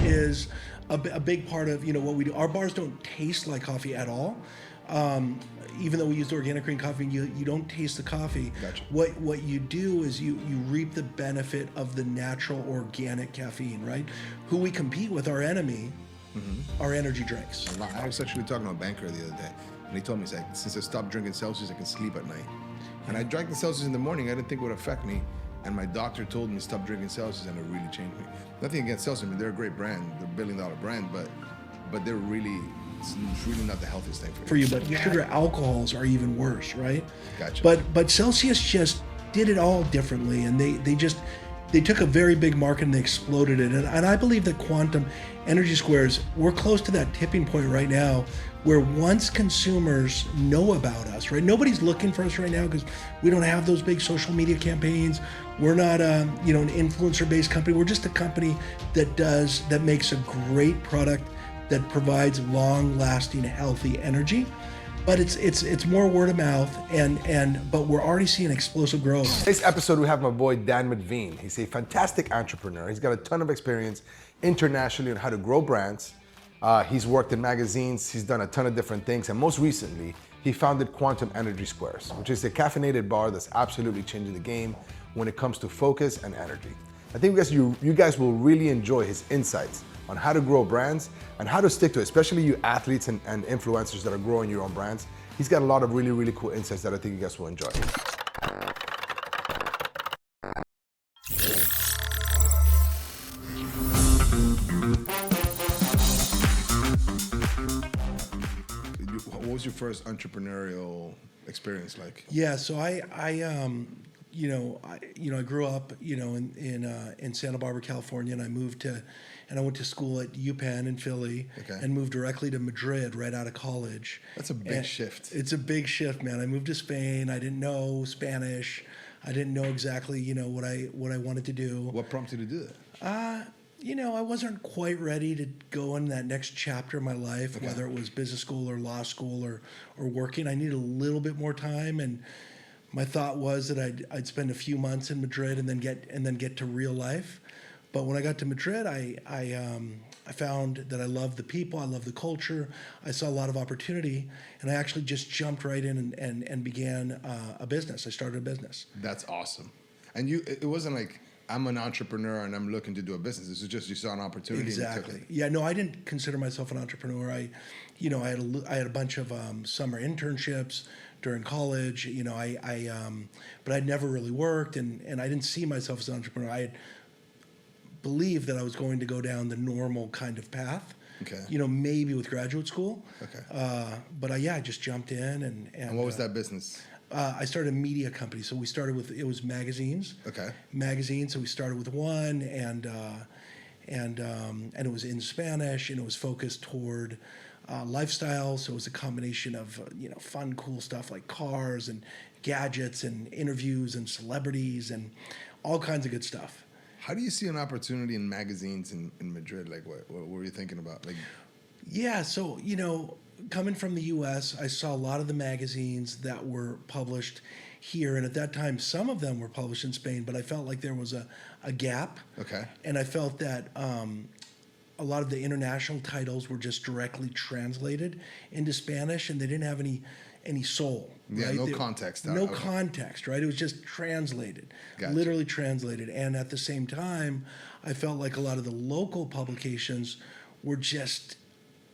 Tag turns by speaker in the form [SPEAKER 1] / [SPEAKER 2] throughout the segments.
[SPEAKER 1] is a big part of what we do. Our bars don't taste like coffee at all. Even though we used organic green coffee, you don't taste the coffee.
[SPEAKER 2] Gotcha.
[SPEAKER 1] What you do is you reap the benefit of the natural organic caffeine, right? Who we compete with, our enemy, are energy drinks.
[SPEAKER 2] I was actually talking to a banker the other day, and he told me, he's like, since I stopped drinking Celsius, I can sleep at night. And I drank the Celsius in the morning. I didn't think it would affect me. And my doctor told me stop drinking Celsius, and it really changed me. Nothing against Celsius. I mean, they're a great brand. They're a billion-dollar brand, but they're really, it's really not the healthiest thing
[SPEAKER 1] for you. But sugar alcohols are even worse, right?
[SPEAKER 2] Gotcha.
[SPEAKER 1] But Celsius just did it all differently, and they took a very big market and they exploded it. And I believe that quantum energy squares, we're close to that tipping point right now where once consumers know about us, right? Nobody's looking for us right now because we don't have those big social media campaigns. We're not an influencer-based company. We're just a company that makes a great product that provides long-lasting, healthy energy. But it's more word of mouth, but we're already seeing explosive growth.
[SPEAKER 3] Today's episode, we have my boy Dan Medvene. He's a fantastic entrepreneur. He's got a ton of experience internationally on how to grow brands. He's worked in magazines. He's done a ton of different things, and most recently, he founded Quantum Energy Squares, which is a caffeinated bar that's absolutely changing the game when it comes to focus and energy. I think you guys will really enjoy his insights on how to grow brands and how to stick to it, especially you athletes and influencers that are growing your own brands. He's got a lot of really, really cool insights that I think you guys will enjoy.
[SPEAKER 2] What was your first entrepreneurial experience like?
[SPEAKER 1] Yeah, so I grew up, in Santa Barbara, California, and I went to school at UPenn in Philly, and moved directly to Madrid right out of college.
[SPEAKER 2] That's a big shift.
[SPEAKER 1] It's a big shift, man. I moved to Spain. I didn't know Spanish. I didn't know exactly, what I wanted to do.
[SPEAKER 2] What prompted you to do that?
[SPEAKER 1] I wasn't quite ready to go in that next chapter of my life, whether it was business school or law school or working. I needed a little bit more time, and my thought was that I'd spend a few months in Madrid and then get to real life. But when I got to Madrid, I found that I loved the people, I loved the culture, I saw a lot of opportunity, and I actually just jumped right in and began a business. I started a business.
[SPEAKER 2] That's awesome. And it wasn't like, I'm an entrepreneur and I'm looking to do a business. This is just you saw an opportunity.
[SPEAKER 1] Exactly.
[SPEAKER 2] And you took it.
[SPEAKER 1] Yeah. No, I didn't consider myself an entrepreneur. I had a bunch of summer internships during college. But I'd never really worked, and I didn't see myself as an entrepreneur. I had believed that I was going to go down the normal kind of path.
[SPEAKER 2] Okay.
[SPEAKER 1] Maybe with graduate school.
[SPEAKER 2] Okay.
[SPEAKER 1] But I just jumped in and
[SPEAKER 2] what was that business?
[SPEAKER 1] I started a media company. So we started with, it was magazines.
[SPEAKER 2] Okay.
[SPEAKER 1] Magazines. So we started with one, and it was in Spanish, and it was focused toward lifestyle. So it was a combination of fun, cool stuff like cars and gadgets and interviews and celebrities and all kinds of good stuff.
[SPEAKER 2] How do you see an opportunity in magazines in Madrid? Like, what were you thinking about? Like,
[SPEAKER 1] yeah, so coming from the U.S., I saw a lot of the magazines that were published here, and at that time, some of them were published in Spain, but I felt like there was a gap.
[SPEAKER 2] Okay.
[SPEAKER 1] And I felt that a lot of the international titles were just directly translated into Spanish, and they didn't have any soul.
[SPEAKER 2] Yeah,
[SPEAKER 1] right?
[SPEAKER 2] no context.
[SPEAKER 1] No context, right? It was just translated,
[SPEAKER 2] Gotcha.
[SPEAKER 1] Literally translated. And at the same time, I felt like a lot of the local publications were just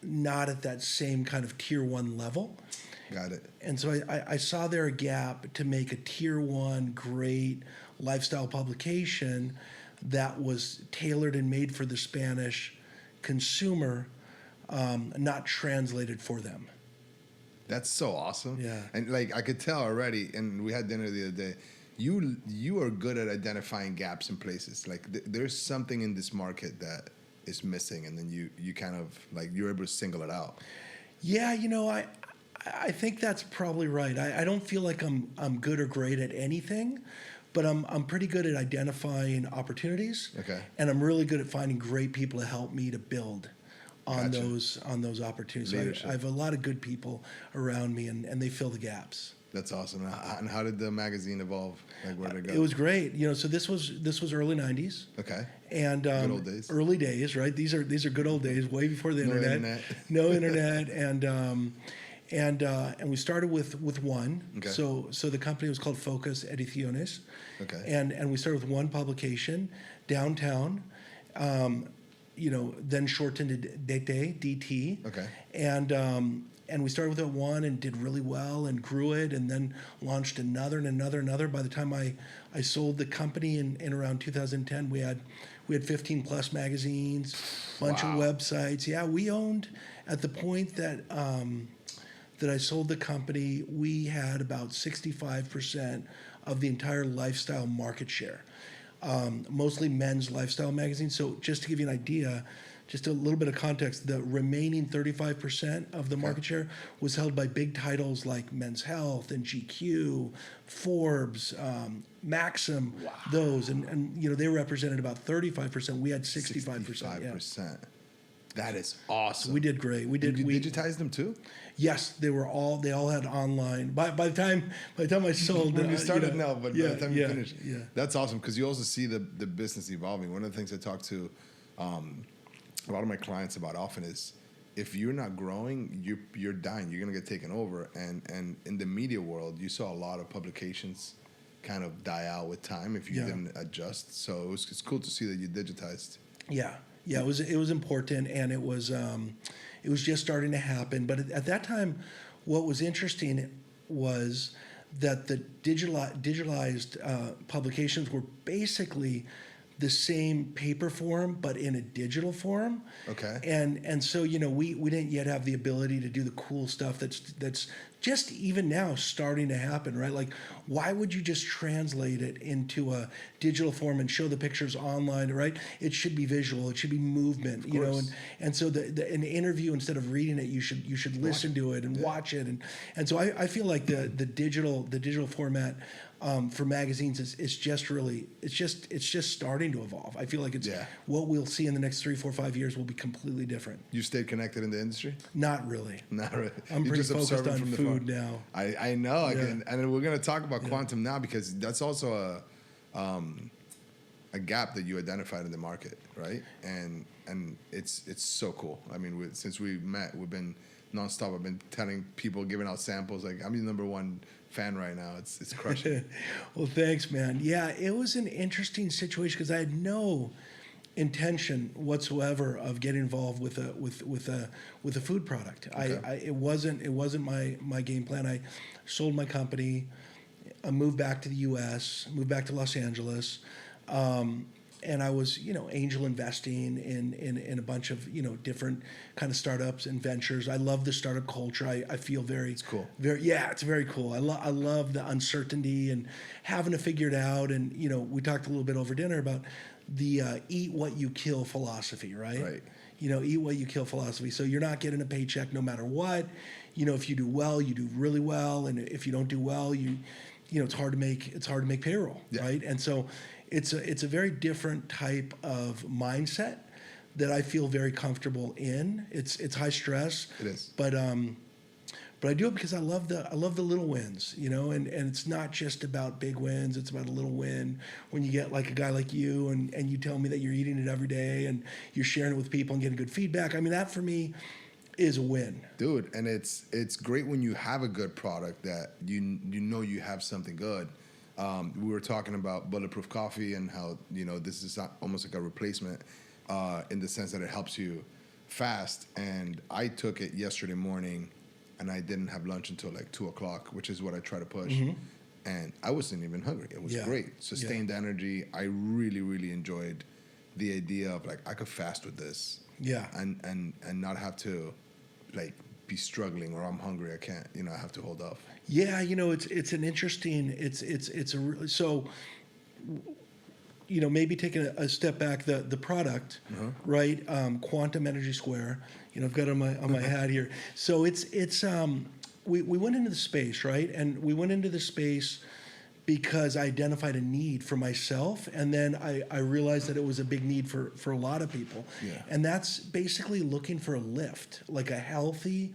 [SPEAKER 1] not at that same kind of tier one level.
[SPEAKER 2] Got it.
[SPEAKER 1] And so I saw there a gap to make a tier one great lifestyle publication that was tailored and made for the Spanish consumer, not translated for them.
[SPEAKER 2] That's so awesome.
[SPEAKER 1] Yeah.
[SPEAKER 2] And like I could tell already, and we had dinner the other day, you are good at identifying gaps in places. Like there's something in this market that is missing, and then you kind of like you're able to single it out.
[SPEAKER 1] Yeah, I think that's probably right. I don't feel like I'm good or great at anything, but I'm pretty good at identifying opportunities.
[SPEAKER 2] Okay.
[SPEAKER 1] And I'm really good at finding great people to help me to build on
[SPEAKER 2] Gotcha.
[SPEAKER 1] those opportunities. So I have a lot of good people around me, and they fill the gaps.
[SPEAKER 2] That's awesome. And how did the magazine evolve? Like, where did it go?
[SPEAKER 1] It was great. So this was early '90s.
[SPEAKER 2] Okay.
[SPEAKER 1] And
[SPEAKER 2] Good old days.
[SPEAKER 1] Early days, right? These are good old days, way before the internet. No internet, and we started with one.
[SPEAKER 2] Okay.
[SPEAKER 1] So the company was called Focus Ediciones.
[SPEAKER 2] Okay.
[SPEAKER 1] And we started with one publication downtown. Then shortened to DT.
[SPEAKER 2] Okay.
[SPEAKER 1] And we started with that one and did really well and grew it, and then launched another and another. By the time I sold the company in around 2010, we had 15 plus magazines, bunch of websites. Yeah, we owned at the point that I sold the company, we had about 65% of the entire lifestyle market share. Mostly men's lifestyle magazines. So just to give you an idea, just a little bit of context, the remaining 35% of the market share was held by big titles like Men's Health and GQ, Forbes, Maxim, those. And they represented about 35%. We had 65%.
[SPEAKER 2] 65%. Yeah. That is awesome.
[SPEAKER 1] We did great.
[SPEAKER 2] Did you digitize them too?
[SPEAKER 1] Yes, they all had online. By the time I sold,
[SPEAKER 2] when you started, no, but by the time you finished,
[SPEAKER 1] yeah,
[SPEAKER 2] that's awesome because you also see the business evolving. One of the things I talk to a lot of my clients about often is if you're not growing, you're dying. You're gonna get taken over. And in the media world, you saw a lot of publications kind of die out with time if you didn't adjust. So it's cool to see that you digitized.
[SPEAKER 1] Yeah. Yeah, it was important, and it was just starting to happen. But at that time, what was interesting was that the digitalized publications were basically the same paper form, but in a digital form.
[SPEAKER 2] Okay.
[SPEAKER 1] And so we didn't yet have the ability to do the cool stuff that's just even now starting to happen, right? Like, why would you just translate it into a digital form and show the pictures online, right? It should be visual, it should be movement, and so an interview, instead of reading it, you should listen to it and watch it, and so I feel like the digital format for magazines is just really it's just starting to evolve. I feel like it's what we'll see in the next 3, 4, 5 years will be completely different.
[SPEAKER 2] You stayed connected in the industry?
[SPEAKER 1] Not really.
[SPEAKER 2] Not really.
[SPEAKER 1] I'm pretty focused on food now.
[SPEAKER 2] I know. Yeah. And we're going to talk about quantum now because that's also a gap that you identified in the market, right? And it's so cool. I mean, since we met, we've been nonstop. I've been telling people, giving out samples. Like, I'm the #1 fan right now. It's crushing.
[SPEAKER 1] Well, thanks, man. Yeah, it was an interesting situation because I had no intention whatsoever of getting involved with a food product.
[SPEAKER 2] Okay.
[SPEAKER 1] It wasn't my game plan. I sold my company. I moved back to the U.S. Moved back to Los Angeles. And I was, angel investing in a bunch of, different kind of startups and ventures. I love the startup culture. I feel very,
[SPEAKER 2] it's cool.
[SPEAKER 1] It's very cool. I love the uncertainty and having to figure it out. And, we talked a little bit over dinner about the eat what you kill philosophy, right?
[SPEAKER 2] Right.
[SPEAKER 1] Eat what you kill philosophy. So you're not getting a paycheck no matter what. If you do well, you do really well. And if you don't do well, it's hard to make payroll, right? And so it's a very different type of mindset that I feel very comfortable in. It's high stress.
[SPEAKER 2] It is.
[SPEAKER 1] But I do it because I love the little wins, and it's not just about big wins. It's about a little win when you get like a guy like you and you tell me that you're eating it every day and you're sharing it with people and getting good feedback. I mean, that for me is a win.
[SPEAKER 2] Dude, and it's great when you have a good product that you have something good. We were talking about bulletproof coffee and how this is almost like a replacement in the sense that it helps you fast. And I took it yesterday morning, and I didn't have lunch until like 2:00, which is what I try to push. Mm-hmm. And I wasn't even hungry. It was great, sustained energy. I really, really enjoyed the idea of like I could fast with this, and not have to like be struggling or I'm hungry. I can't, I have to hold off.
[SPEAKER 1] Yeah, it's an interesting. So, maybe taking a step back, the product, right? Quantum Energy Square. I've got it on my hat here. So we went into the space, right? And we went into the space because I identified a need for myself, and then I realized that it was a big need for a lot of people.
[SPEAKER 2] Yeah.
[SPEAKER 1] And that's basically looking for a lift, like a healthy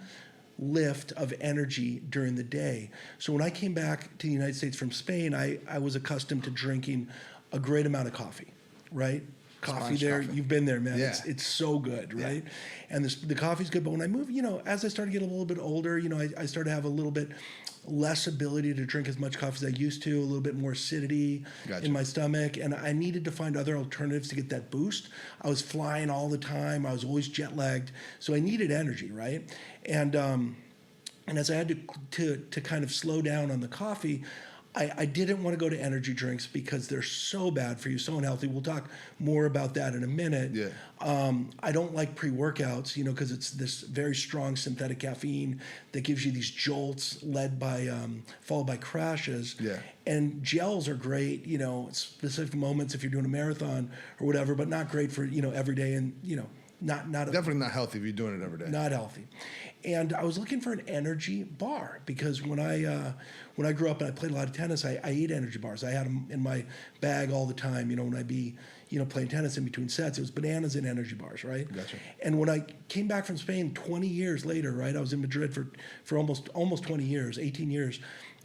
[SPEAKER 1] lift of energy during the day. So when I came back to the United States from Spain, I was accustomed to drinking a great amount of coffee, right? Coffee
[SPEAKER 2] Sponge
[SPEAKER 1] there,
[SPEAKER 2] coffee.
[SPEAKER 1] you've been there, man.
[SPEAKER 2] Yeah.
[SPEAKER 1] It's so good, right? And the coffee's good. But when I moved, as I started getting a little bit older, I started to have a little bit less ability to drink as much coffee as I used to, a little bit more acidity
[SPEAKER 2] Gotcha.
[SPEAKER 1] in my stomach. And I needed to find other alternatives to get that boost. I was flying all the time. I was always jet lagged. So I needed energy, right? And as I had to kind of slow down on the coffee, I didn't want to go to energy drinks because they're so bad for you, so unhealthy. We'll talk more about that in a minute.
[SPEAKER 2] Yeah.
[SPEAKER 1] I don't like pre-workouts, because it's this very strong synthetic caffeine that gives you these jolts followed by crashes.
[SPEAKER 2] Yeah.
[SPEAKER 1] And gels are great, specific moments if you're doing a marathon or whatever, but not great for, every day and, not
[SPEAKER 2] Definitely not healthy if you're doing it every day.
[SPEAKER 1] not healthy. And I was looking for an energy bar because when I grew up and I played a lot of tennis, I ate energy bars. I had them in my bag all the time. When I'd be playing tennis in between sets, it was bananas and energy bars, right?
[SPEAKER 2] Gotcha.
[SPEAKER 1] And when I came back from Spain 20 years later, right, I was in Madrid for almost 20 years, 18 years.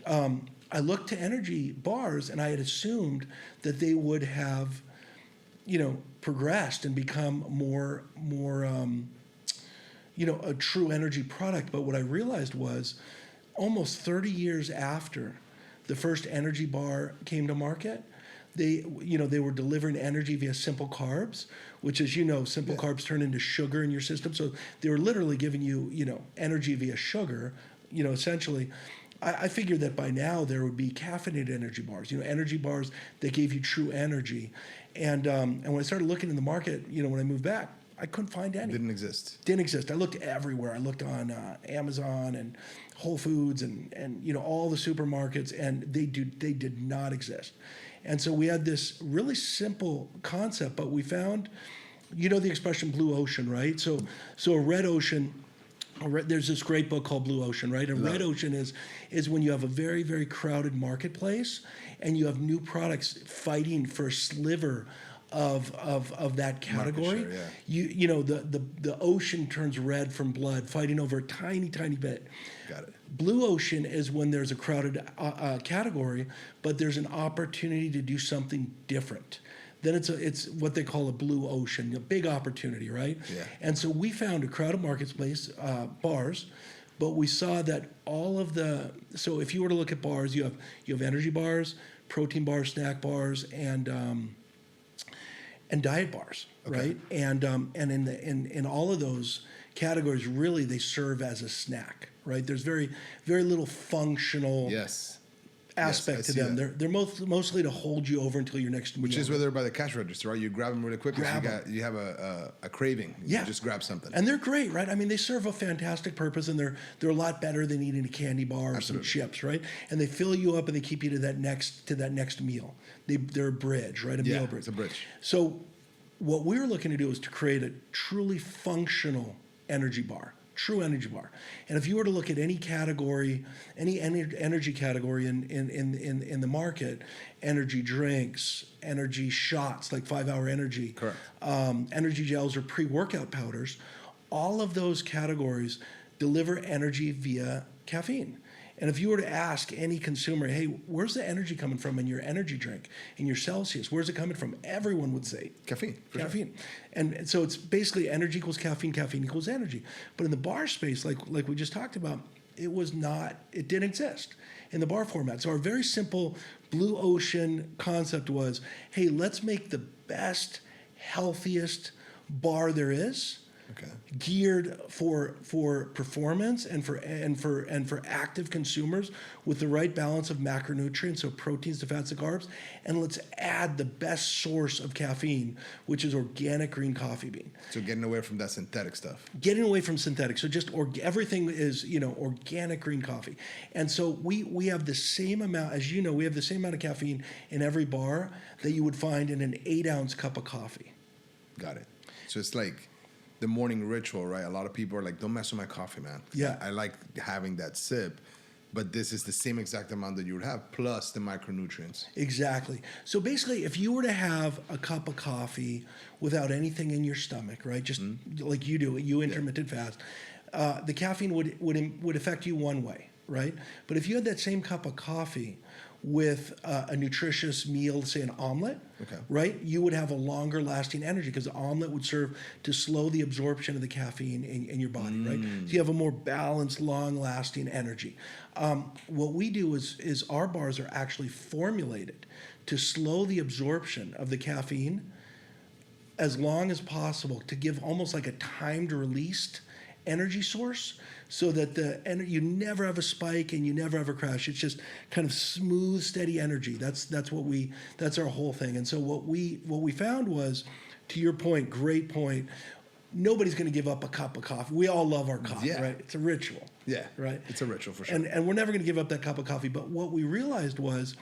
[SPEAKER 1] I looked to energy bars and I had assumed that they would have progressed and become more a true energy product. But what I realized was almost 30 years after the first energy bar came to market, they were delivering energy via simple carbs, which as simple carbs turn into sugar in your system. So they were literally giving you, energy via sugar, essentially. I figured that by now there would be caffeinated energy bars, energy bars that gave you true energy. And when I started looking in the market, when I moved back, I couldn't find any.
[SPEAKER 2] Didn't exist.
[SPEAKER 1] Didn't exist. I looked everywhere. I looked on Amazon and Whole Foods and all the supermarkets, and they did not exist. And so we had this really simple concept, but we found, the expression blue ocean, right? So a red ocean. There's this great book called Blue Ocean, right? And red ocean is when you have a very, very crowded marketplace and you have new products fighting for a sliver of that category.
[SPEAKER 2] Market share,
[SPEAKER 1] The ocean turns red from blood, fighting over a tiny, tiny bit.
[SPEAKER 2] Got it.
[SPEAKER 1] Blue ocean is when there's a crowded category, but there's an opportunity to do something different. Then it's what they call a blue ocean, a big opportunity, right?
[SPEAKER 2] Yeah.
[SPEAKER 1] And so we found a crowded marketplace, bars, but we saw that so if you were to look at bars, you have energy bars, protein bars, snack bars, and diet bars,
[SPEAKER 2] Okay.
[SPEAKER 1] right? And in all of those categories, really they serve as a snack, right? There's very, very little functional aspect
[SPEAKER 2] Yes,
[SPEAKER 1] to
[SPEAKER 2] I see
[SPEAKER 1] them.
[SPEAKER 2] that.
[SPEAKER 1] They're mostly to hold you over until your next meal.
[SPEAKER 2] Which is where they're by the cash register, right? You grab them really quick.
[SPEAKER 1] Grab
[SPEAKER 2] You have a craving.
[SPEAKER 1] Yeah.
[SPEAKER 2] You just grab something.
[SPEAKER 1] And they're great, right? I mean, they serve a fantastic purpose, and they're a lot better than eating a candy bar or
[SPEAKER 2] Absolutely.
[SPEAKER 1] some chips, right? And they fill you up and they keep you to that next meal. They're a bridge, right? A meal bridge.
[SPEAKER 2] It's a bridge.
[SPEAKER 1] So what we were looking to do is to create a truly functional energy bar. True energy bar. And if you were to look at any category, any energy category in the market, energy drinks, energy shots like 5 Hour Energy,
[SPEAKER 2] Correct.
[SPEAKER 1] Energy gels or pre-workout powders, all of those categories deliver energy via caffeine. And if you were to ask any consumer, hey, where's the energy coming from in your energy drink, in your Celsius? Where's it coming from? Everyone would say
[SPEAKER 2] Caffeine. For
[SPEAKER 1] caffeine. And so it's basically energy equals caffeine, caffeine equals energy. But in the bar space, like we just talked about, it didn't exist in the bar format. So our very simple blue ocean concept was, hey, let's make the best, healthiest bar there is,
[SPEAKER 2] Okay.
[SPEAKER 1] geared for performance and for active consumers with the right balance of macronutrients, so proteins, the fats, the carbs, and let's add the best source of caffeine, which is organic green coffee bean.
[SPEAKER 2] So getting away from that synthetic stuff.
[SPEAKER 1] Getting away from synthetic, so just everything is organic green coffee, and so we have the same amount, as we have the same amount of caffeine in every bar that you would find in an 8-ounce cup of coffee.
[SPEAKER 2] Got it. So it's like the morning ritual, right? A lot of people are like, don't mess with my coffee, man.
[SPEAKER 1] Yeah.
[SPEAKER 2] I like having that sip, But this is the same exact amount that you would have plus the micronutrients.
[SPEAKER 1] Exactly. So basically, if you were to have a cup of coffee without anything in your stomach, right, just like you do, you intermittent fast, the caffeine would affect you one way, right? But if you had that same cup of coffee with a nutritious meal, say an omelet, right, you would have a longer lasting energy because the omelet would serve to slow the absorption of the caffeine in your body, right? So you have a more balanced, long lasting energy. What we do is our bars are actually formulated to slow the absorption of the caffeine as long as possible to give almost like a timed released energy source so that you never have a spike and you never have a crash. It's just kind of smooth, steady energy. That's our whole thing. And so what we found was, to your point, great point, nobody's going to give up a cup of coffee. We all love our coffee, right? It's a ritual.
[SPEAKER 2] Yeah.
[SPEAKER 1] Right?
[SPEAKER 2] It's a ritual for sure.
[SPEAKER 1] And we're never going to give up that cup of coffee. But what we realized was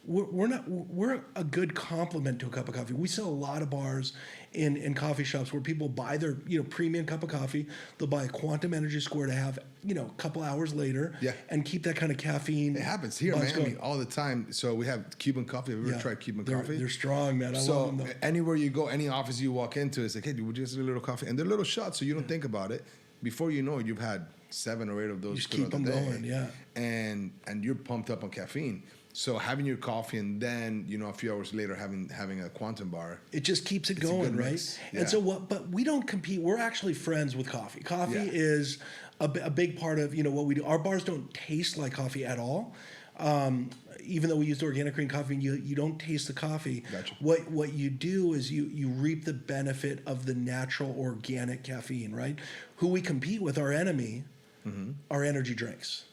[SPEAKER 1] we're a good complement to a cup of coffee. We sell a lot of bars in coffee shops where people buy their premium cup of coffee. They'll buy a Quantum Energy Square to have a couple hours later, and keep that kind of caffeine.
[SPEAKER 2] It happens here in Miami all the time. So we have Cuban coffee. Have you ever tried Cuban coffee?
[SPEAKER 1] They're strong, man. I love them.
[SPEAKER 2] Anywhere you go, any office you walk into, it's like, hey, would you just a little coffee? And they're little shots, so you don't think about it. Before you know it, you've had 7 or 8 of those. You
[SPEAKER 1] just keep them going,
[SPEAKER 2] and you're pumped up on caffeine. So having your coffee and then a few hours later having a Quantum bar,
[SPEAKER 1] it just keeps it going, right? Yeah. And so but we don't compete. We're actually friends with coffee. Coffee is a big part of what we do. Our bars don't taste like coffee at all. Even though we use organic green coffee, you don't taste the coffee.
[SPEAKER 2] Gotcha.
[SPEAKER 1] What you do is you reap the benefit of the natural organic caffeine, right? Who we compete with, our enemy, are energy drinks.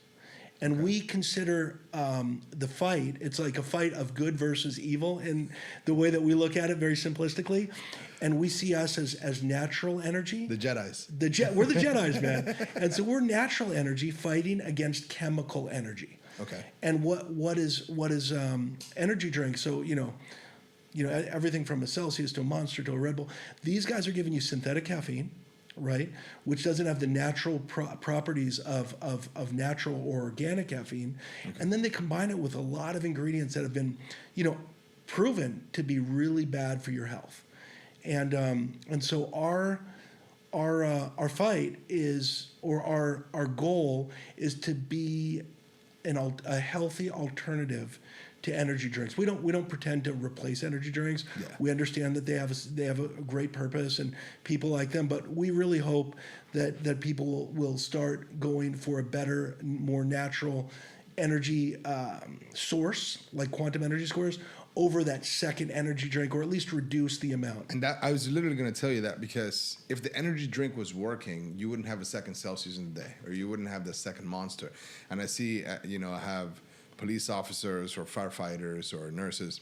[SPEAKER 1] And we consider the fight, it's like a fight of good versus evil in the way that we look at it very simplistically. And we see us as natural energy.
[SPEAKER 2] The Jedis.
[SPEAKER 1] We're the Jedis, man. And so we're natural energy fighting against chemical energy.
[SPEAKER 2] Okay.
[SPEAKER 1] And what is energy drink? So, everything from a Celsius to a Monster to a Red Bull, these guys are giving you synthetic caffeine, right? Which doesn't have the natural properties of natural or organic caffeine. And then they combine it with a lot of ingredients that have been, proven to be really bad for your health. And so our fight is, or our goal is to be a healthy alternative to energy drinks. We don't pretend to replace energy drinks. Yeah. We understand that they have a great purpose and people like them, but we really hope that people will start going for a better, more natural energy source like Quantum Energy Squares over that second energy drink, or at least reduce the amount.
[SPEAKER 2] And that I was literally going to tell you that, because if the energy drink was working, you wouldn't have a second Celsius in the day, or you wouldn't have the second Monster. And I see, I have police officers or firefighters or nurses,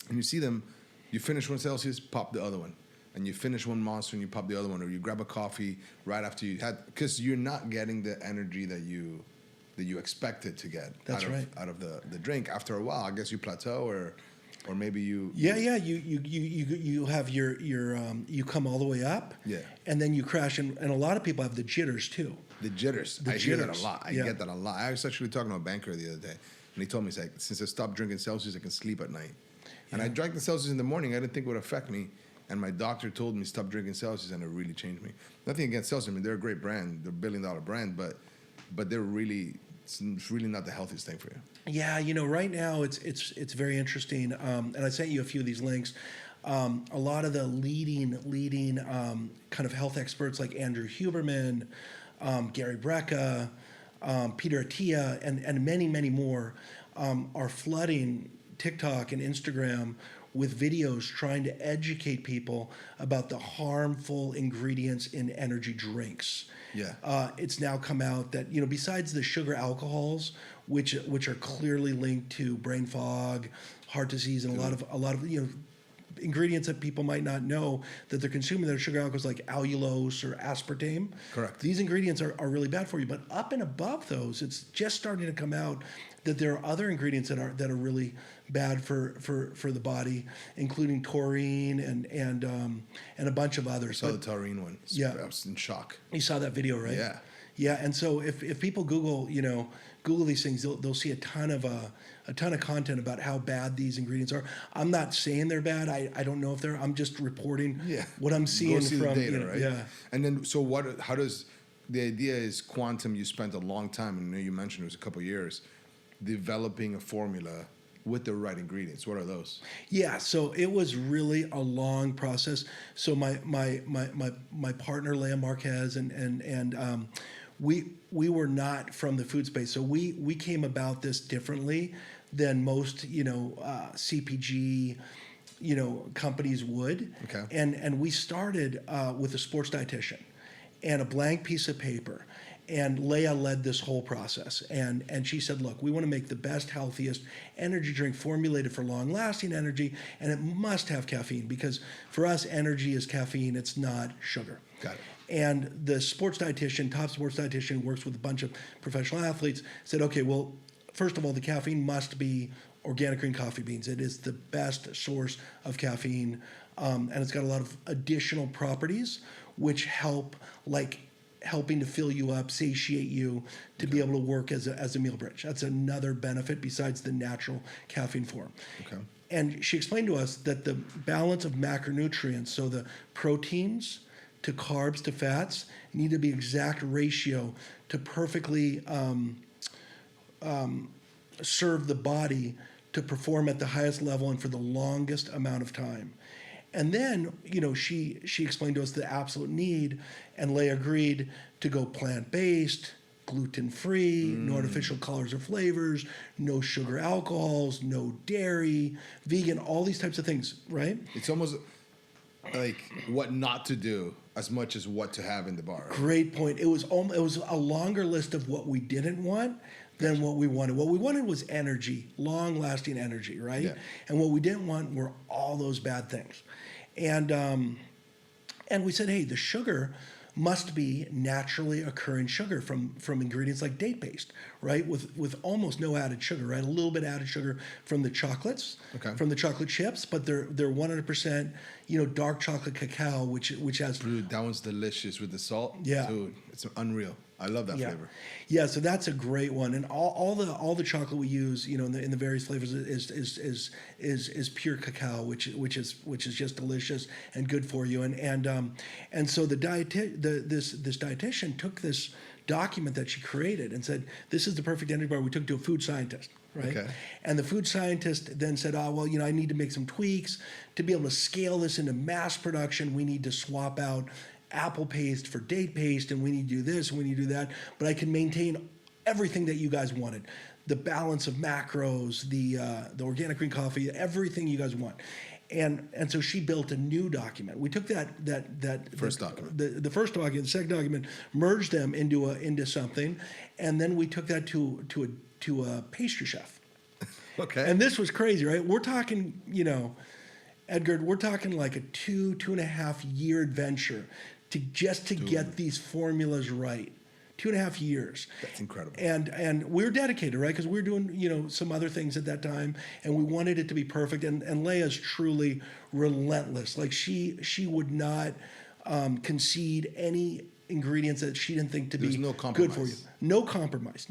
[SPEAKER 2] and you see them, you finish one Celsius, pop the other one. And you finish one Monster and you pop the other one, or you grab a coffee right after you had, because you're not getting the energy that you expected to get out of the drink. After a while, I guess you plateau, or maybe you
[SPEAKER 1] you have your you come all the way up, and then you crash, and a lot of people have the jitters too.
[SPEAKER 2] The jitters. I hear that a lot. I get that a lot. I was actually talking to a banker the other day, and he told me, he's like, since I stopped drinking Celsius, I can sleep at night. And I drank the Celsius in the morning. I didn't think it would affect me. And my doctor told me stop drinking Celsius, and it really changed me. Nothing against Celsius. I mean, they're a great brand. They're $1 billion brand, but they're really, it's really not the healthiest thing for you.
[SPEAKER 1] Yeah, right now it's very interesting. And I sent you a few of these links. A lot of the leading kind of health experts like Andrew Huberman, Gary Brecka, Peter Attia, and many, many more are flooding TikTok and Instagram with videos trying to educate people about the harmful ingredients in energy drinks. Yeah. It's now come out that, besides the sugar alcohols, which are clearly linked to brain fog, heart disease, and a lot of ingredients that people might not know that they're consuming that are sugar alcohols like allulose or aspartame.
[SPEAKER 2] Correct.
[SPEAKER 1] These ingredients are really bad for you. But up and above those, it's just starting to come out that there are other ingredients that are really bad for the body, including taurine and a bunch of others.
[SPEAKER 2] I saw the taurine one. I was in shock.
[SPEAKER 1] You saw that video, right?
[SPEAKER 2] Yeah.
[SPEAKER 1] Yeah, and so if people Google, Google these things, they'll see a ton of content about how bad these ingredients are. I'm not saying they're bad. I don't know if they're. I'm just reporting what I'm seeing
[SPEAKER 2] Go see
[SPEAKER 1] from
[SPEAKER 2] the data, right?
[SPEAKER 1] Yeah.
[SPEAKER 2] And then, so what? How does the idea is quantum? You spent a long time, and I know you mentioned it was a couple of years, developing a formula with the right ingredients. What are those?
[SPEAKER 1] Yeah, so it was really a long process. So my partner Leah Marquez and we were not from the food space, so we came about this differently than most CPG companies would.
[SPEAKER 2] Okay.
[SPEAKER 1] And we started with a sports dietitian and a blank piece of paper. And Leah led this whole process. And she said, look, we want to make the best, healthiest energy drink formulated for long-lasting energy, and it must have caffeine, because for us, energy is caffeine, it's not sugar.
[SPEAKER 2] Got it.
[SPEAKER 1] And the sports dietitian, top sports dietitian, who works with a bunch of professional athletes, said, okay, well, first of all, the caffeine must be organic green coffee beans. It is the best source of caffeine, and it's got a lot of additional properties which help, like helping to fill you up, satiate you, to be able to work as a meal bridge. That's another benefit besides the natural caffeine form.
[SPEAKER 2] Okay.
[SPEAKER 1] And she explained to us that the balance of macronutrients, so the proteins to carbs to fats, need to be exact ratio to perfectly serve the body to perform at the highest level and for the longest amount of time. And then, she explained to us the absolute need, and Leigh agreed to go plant-based, gluten-free, no artificial colors or flavors, no sugar alcohols, no dairy, vegan, all these types of things, right?
[SPEAKER 2] It's almost like what not to do as much as what to have in the bar. Right?
[SPEAKER 1] Great point. It was a longer list of what we didn't want than what we wanted. What we wanted was energy, long-lasting energy, right?
[SPEAKER 2] Yeah.
[SPEAKER 1] And what we didn't want were all those bad things. And we said, hey, the sugar must be naturally occurring sugar from ingredients like date paste, right? With almost no added sugar, right? A little bit added sugar from the chocolates, from the chocolate chips, but they're 100%, dark chocolate cacao, which has.
[SPEAKER 2] Dude, that one's delicious with the salt.
[SPEAKER 1] Yeah.
[SPEAKER 2] Dude, it's unreal. I love that flavor.
[SPEAKER 1] Yeah, so that's a great one, and all the chocolate we use, in the various flavors is pure cacao, which is just delicious and good for you, and so this dietitian took this document that she created and said, this is the perfect energy bar. We took it to a food scientist, right? Okay. And the food scientist then said, I need to make some tweaks to be able to scale this into mass production. We need to swap out apple paste for date paste, and we need to do this, and we need to do that, but I can maintain everything that you guys wanted. The balance of macros, the organic green coffee, everything you guys want. And so she built a new document. We took that
[SPEAKER 2] first document,
[SPEAKER 1] the first document, the second document, merged them into something, and then we took that to a pastry chef.
[SPEAKER 2] Okay.
[SPEAKER 1] And this was crazy, right? We're talking, Edgar, we're talking like a 2.5 year adventure to get these formulas right. 2.5 years.
[SPEAKER 2] That's incredible.
[SPEAKER 1] And we were dedicated, right? Because we were doing, some other things at that time, and we wanted it to be perfect. And Leia's truly relentless. Like she would not concede any ingredients that she didn't think to be good for you. No compromise.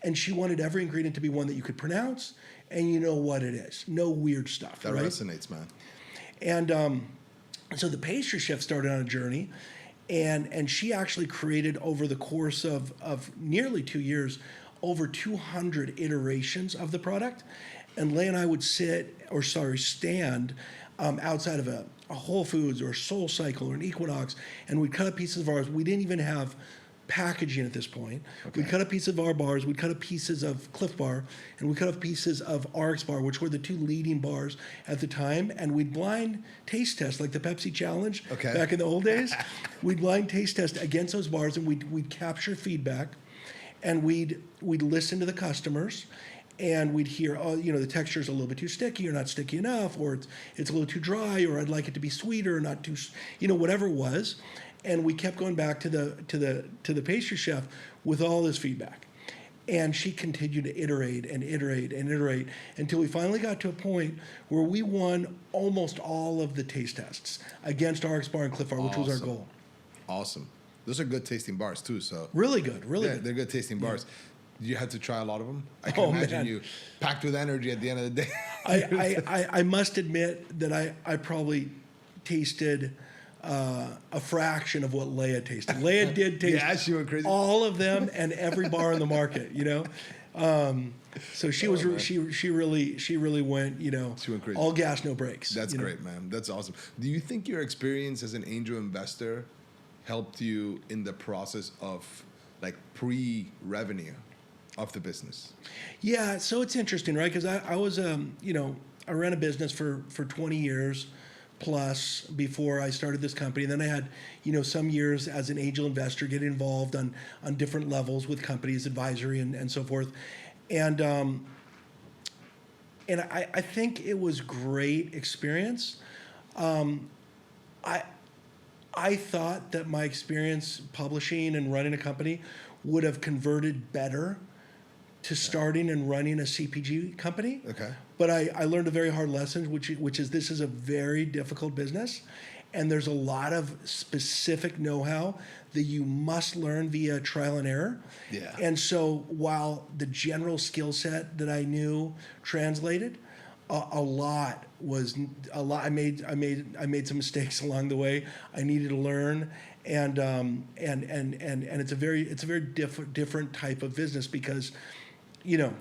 [SPEAKER 1] And she wanted every ingredient to be one that you could pronounce, and you know what it is. No weird stuff.
[SPEAKER 2] That
[SPEAKER 1] right?
[SPEAKER 2] resonates, man.
[SPEAKER 1] And so the pastry chef started on a journey, and she actually created, over the course of nearly 2 years, over 200 iterations of the product. And Leigh and I would stand outside of a Whole Foods or a Soul Cycle or an Equinox, and we'd cut up pieces of ours. We didn't even have packaging at this point. Okay. We'd cut up pieces of our bars, we'd cut up pieces of Cliff Bar, and we'd cut up pieces of RX Bar, which were the two leading bars at the time, and we'd blind taste test, like the Pepsi Challenge back in the old days. We'd blind taste test against those bars, and we'd capture feedback, and we'd listen to the customers, and we'd hear, the texture's a little bit too sticky or not sticky enough, or it's a little too dry, or I'd like it to be sweeter or not too, whatever it was. And we kept going back to the pastry chef with all this feedback. And she continued to iterate until we finally got to a point where we won almost all of the taste tests against RX Bar and Cliff Bar, which was our goal.
[SPEAKER 2] Awesome. Those are good tasting bars too. So
[SPEAKER 1] Really good, really
[SPEAKER 2] yeah,
[SPEAKER 1] good.
[SPEAKER 2] they're good tasting bars. You had to try a lot of them. I can
[SPEAKER 1] Oh,
[SPEAKER 2] imagine
[SPEAKER 1] man.
[SPEAKER 2] you packed with energy at the end of the day.
[SPEAKER 1] I must admit that I probably tasted a fraction of what Leia tasted. Leia did taste
[SPEAKER 2] Yeah, she went crazy.
[SPEAKER 1] all of them and every bar on the market, you know. So she was
[SPEAKER 2] man.
[SPEAKER 1] she really went, you know,
[SPEAKER 2] She went crazy.
[SPEAKER 1] all gas no brakes.
[SPEAKER 2] That's
[SPEAKER 1] you know?
[SPEAKER 2] great, man. That's awesome. Do you think your experience as an angel investor helped you in the process of like pre-revenue of the business?
[SPEAKER 1] Yeah, so it's interesting, right? Because I was, you know, I ran a business for 20 years plus before I started this company. And then I had, you know, some years as an angel investor, getting involved on different levels with companies, advisory and so forth. And I think it was great experience. I thought that my experience publishing and running a company would have converted better to starting and running a CPG company.
[SPEAKER 2] Okay.
[SPEAKER 1] But I learned a very hard lesson, which is this is a very difficult business, and there's a lot of specific know-how that you must learn via trial and error.
[SPEAKER 2] Yeah.
[SPEAKER 1] And so while the general skill set that I knew translated, a lot. I made some mistakes along the way. I needed to learn, and it's a very different type of business because, you know,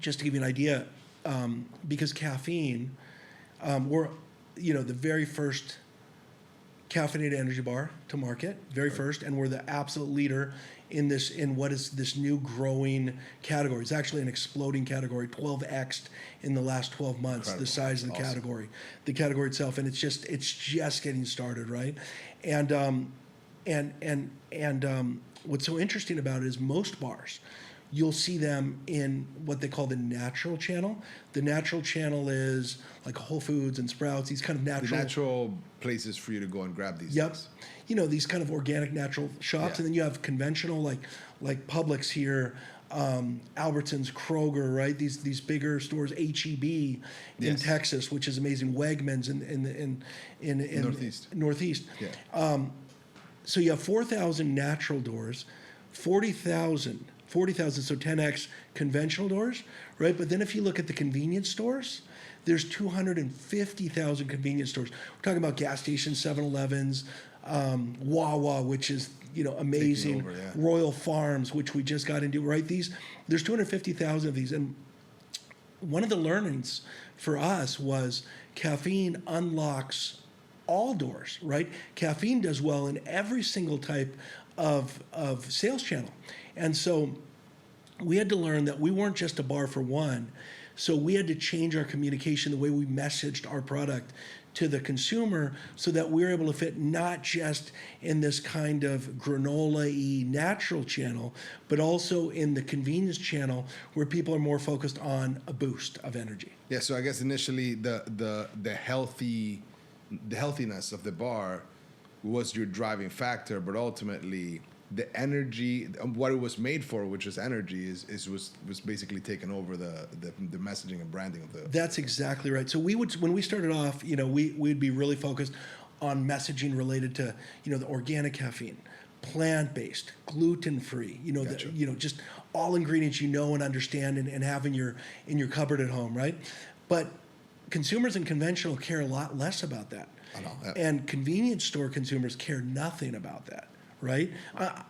[SPEAKER 1] just to give you an idea, because caffeine, we're, you know, the very first caffeinated energy bar to market, very first, and we're the absolute leader in what is this new growing category. It's actually an exploding category, 12x'd in the last 12 months.
[SPEAKER 2] Incredible.
[SPEAKER 1] The size of the category itself, and it's just getting started, right? And what's so interesting about it is most bars, you'll see them in what they call the natural channel. The natural channel is like Whole Foods and Sprouts, these kind of
[SPEAKER 2] The natural places for you to go and grab these things.
[SPEAKER 1] You know, these kind of organic natural shops.
[SPEAKER 2] Yeah.
[SPEAKER 1] And then you have conventional like Publix here, Albertsons, Kroger, right? These bigger stores, HEB in Texas, which is amazing, Wegmans in Northeast.
[SPEAKER 2] Yeah.
[SPEAKER 1] So you have 4,000 natural doors, 40,000, so 10x conventional doors, right? But then if you look at the convenience stores, there's 250,000 convenience stores. We're talking about gas stations, 7-Elevens, Wawa, which is, you know, amazing.
[SPEAKER 2] Over, yeah.
[SPEAKER 1] Royal Farms, which we just got into, right? There's 250,000 of these. And one of the learnings for us was caffeine unlocks all doors, right? Caffeine does well in every single type of sales channel. And so we had to learn that we weren't just a bar for one. So we had to change our communication, the way we messaged our product to the consumer, so that we were able to fit not just in this kind of granola-y natural channel, but also in the convenience channel where people are more focused on a boost of energy.
[SPEAKER 2] Yeah. So I guess initially the healthiness of the bar was your driving factor, but ultimately the energy, what it was made for, which is energy, was basically taken over the messaging and branding of the.
[SPEAKER 1] That's exactly right. So when we started off, you know, we'd be really focused on messaging related to, you know, the organic caffeine, plant-based, gluten-free, you know,
[SPEAKER 2] Gotcha.
[SPEAKER 1] Just all ingredients you know and understand and have in your cupboard at home, right? But consumers in conventional care a lot less about that.
[SPEAKER 2] I know, yeah.
[SPEAKER 1] And convenience store consumers care nothing about that. Right?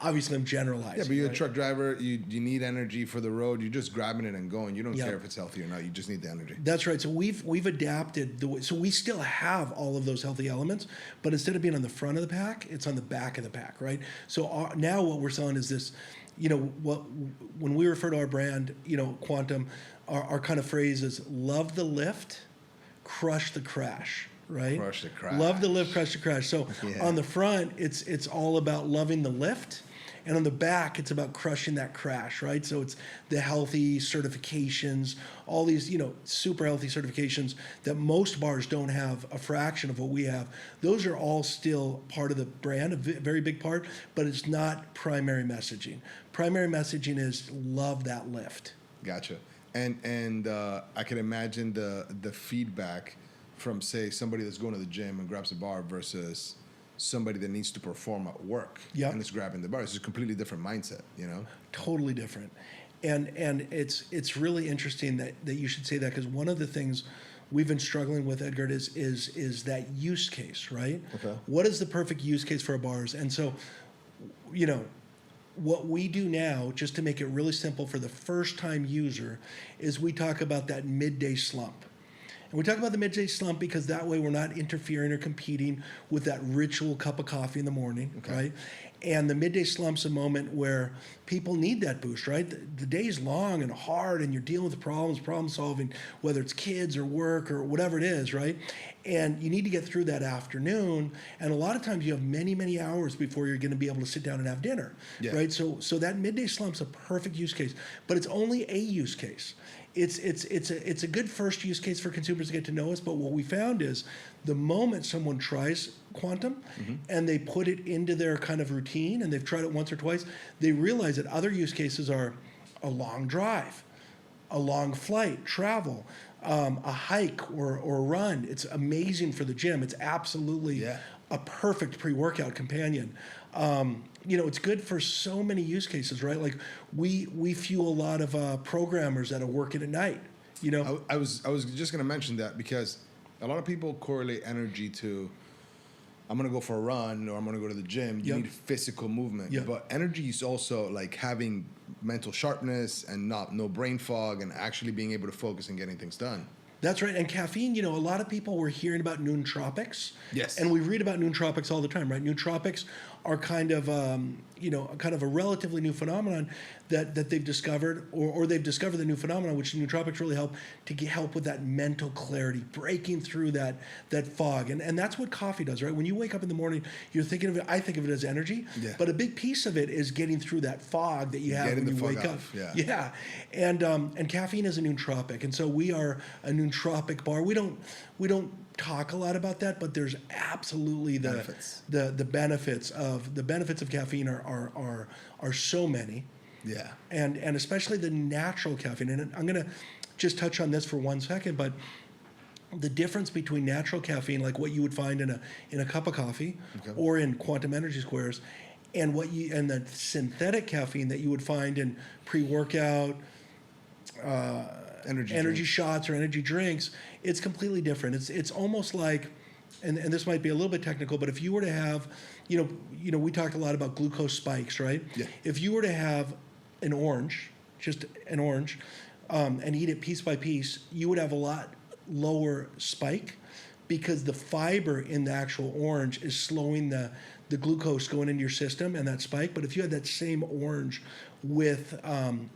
[SPEAKER 1] Obviously, I'm generalizing.
[SPEAKER 2] Yeah, but you're
[SPEAKER 1] right?
[SPEAKER 2] a truck driver. You need energy for the road. You're just grabbing it and going. You don't
[SPEAKER 1] Yeah.
[SPEAKER 2] care if it's healthy or not. You just need the energy.
[SPEAKER 1] That's right. So we've adapted the way. So we still have all of those healthy elements, but instead of being on the front of the pack, it's on the back of the pack, right? So now what we're selling is this. You know, when we refer to our brand, you know, Quantum, our kind of phrase is "love the lift, crush the crash." Right?
[SPEAKER 2] Crush the crash.
[SPEAKER 1] Love the lift, crush the crash. So
[SPEAKER 2] Yeah.
[SPEAKER 1] on the front, it's all about loving the lift, and on the back, it's about crushing that crash, right? So it's the healthy certifications, all these, you know, super healthy certifications that most bars don't have a fraction of what we have. Those are all still part of the brand, a very big part, but it's not primary messaging. Primary messaging is love that lift.
[SPEAKER 2] Gotcha. And I can imagine the feedback from, say, somebody that's going to the gym and grabs a bar versus somebody that needs to perform at work
[SPEAKER 1] Yep.
[SPEAKER 2] and is grabbing the bar. It's a completely different mindset, you know?
[SPEAKER 1] Totally different. And it's really interesting that you should say that, because one of the things we've been struggling with, Edgar, is that use case, right?
[SPEAKER 2] Okay.
[SPEAKER 1] What is the perfect use case for our bars? And so, you know, what we do now, just to make it really simple for the first time user, is we talk about that midday slump. And we talk about the midday slump because that way we're not interfering or competing with that ritual cup of coffee in the morning, right? And the midday slump's a moment where people need that boost, right? The day's long and hard, and you're dealing with problems, problem solving, whether it's kids or work or whatever it is, right? And you need to get through that afternoon. And a lot of times you have many, many hours before you're going to be able to sit down and have dinner, right? So that midday slump's a perfect use case, but it's only a use case. It's a good first use case for consumers to get to know us, but what we found is the moment someone tries Quantum and they put it into their kind of routine, and they've tried it once or twice, they realize that other use cases are a long drive, a long flight, travel, a hike or a run. It's amazing for the gym. It's absolutely a perfect pre-workout companion. You know, it's good for so many use cases, right? Like we fuel a lot of programmers that are working at night. You know,
[SPEAKER 2] I was just gonna mention that because a lot of people correlate energy to I'm gonna go for a run or I'm gonna go to the gym. You need physical movement, but energy is also like having mental sharpness and no brain fog and actually being able to focus and getting things done.
[SPEAKER 1] That's right. And caffeine, you know, a lot of people were hearing about nootropics.
[SPEAKER 2] Yes.
[SPEAKER 1] And we read about nootropics all the time, right? Nootropics are kind of, you know, kind of a relatively new phenomenon that they've discovered, or they've discovered the new phenomenon, which nootropics really help to help with that mental clarity, breaking through that fog. And that's what coffee does, right? When you wake up in the morning, you're thinking of it, I think of it as energy, but a big piece of it is getting through that fog that you have when you wake up. Yeah. And caffeine is a nootropic. And so we are a nootropic bar. We don't talk a lot about that, but there's absolutely the benefits of caffeine are so many.
[SPEAKER 2] Yeah.
[SPEAKER 1] And especially the natural caffeine. And I'm going to just touch on this for 1 second, but the difference between natural caffeine, like what you would find in a cup of coffee or in Quantum Energy Squares, and the synthetic caffeine that you would find in pre-workout energy shots or energy drinks, it's completely different. It's almost like, and this might be a little bit technical, but if you were to have, you know, we talked a lot about glucose spikes, right? Yeah. If you were to have an orange, just an orange, and eat it piece by piece, you would have a lot lower spike because the fiber in the actual orange is slowing the glucose going into your system and that spike. But if you had that same orange with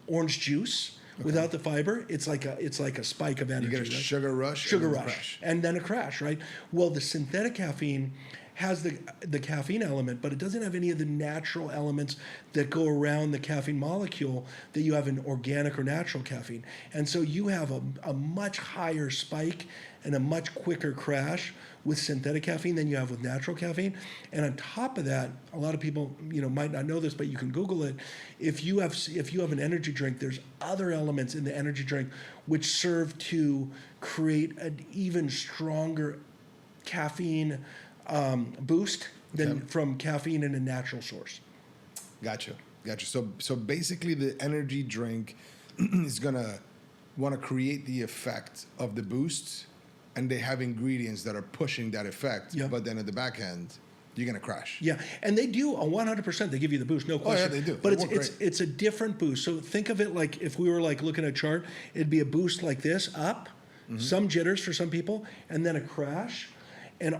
[SPEAKER 1] orange juice, without the fiber, it's like a spike of energy.
[SPEAKER 2] You get a sugar rush,
[SPEAKER 1] and then a crash, right? Well, the synthetic caffeine has the caffeine element, but it doesn't have any of the natural elements that go around the caffeine molecule that you have in organic or natural caffeine. And so you have a much higher spike and a much quicker crash with synthetic caffeine than you have with natural caffeine. And on top of that, a lot of people, you know, might not know this, but you can Google it. If you have an energy drink, there's other elements in the energy drink which serve to create an even stronger caffeine boost than from caffeine in a natural source.
[SPEAKER 2] Gotcha. So basically, the energy drink is gonna want to create the effect of the boost, and they have ingredients that are pushing that effect. But then at the back end, you're gonna crash. Yeah,
[SPEAKER 1] and they do 100%. They give you the boost, no question.
[SPEAKER 2] Oh yeah, they do.
[SPEAKER 1] But it's a different boost. So think of it like if we were like looking at a chart, it'd be a boost like this, up, some jitters for some people, and then a crash. And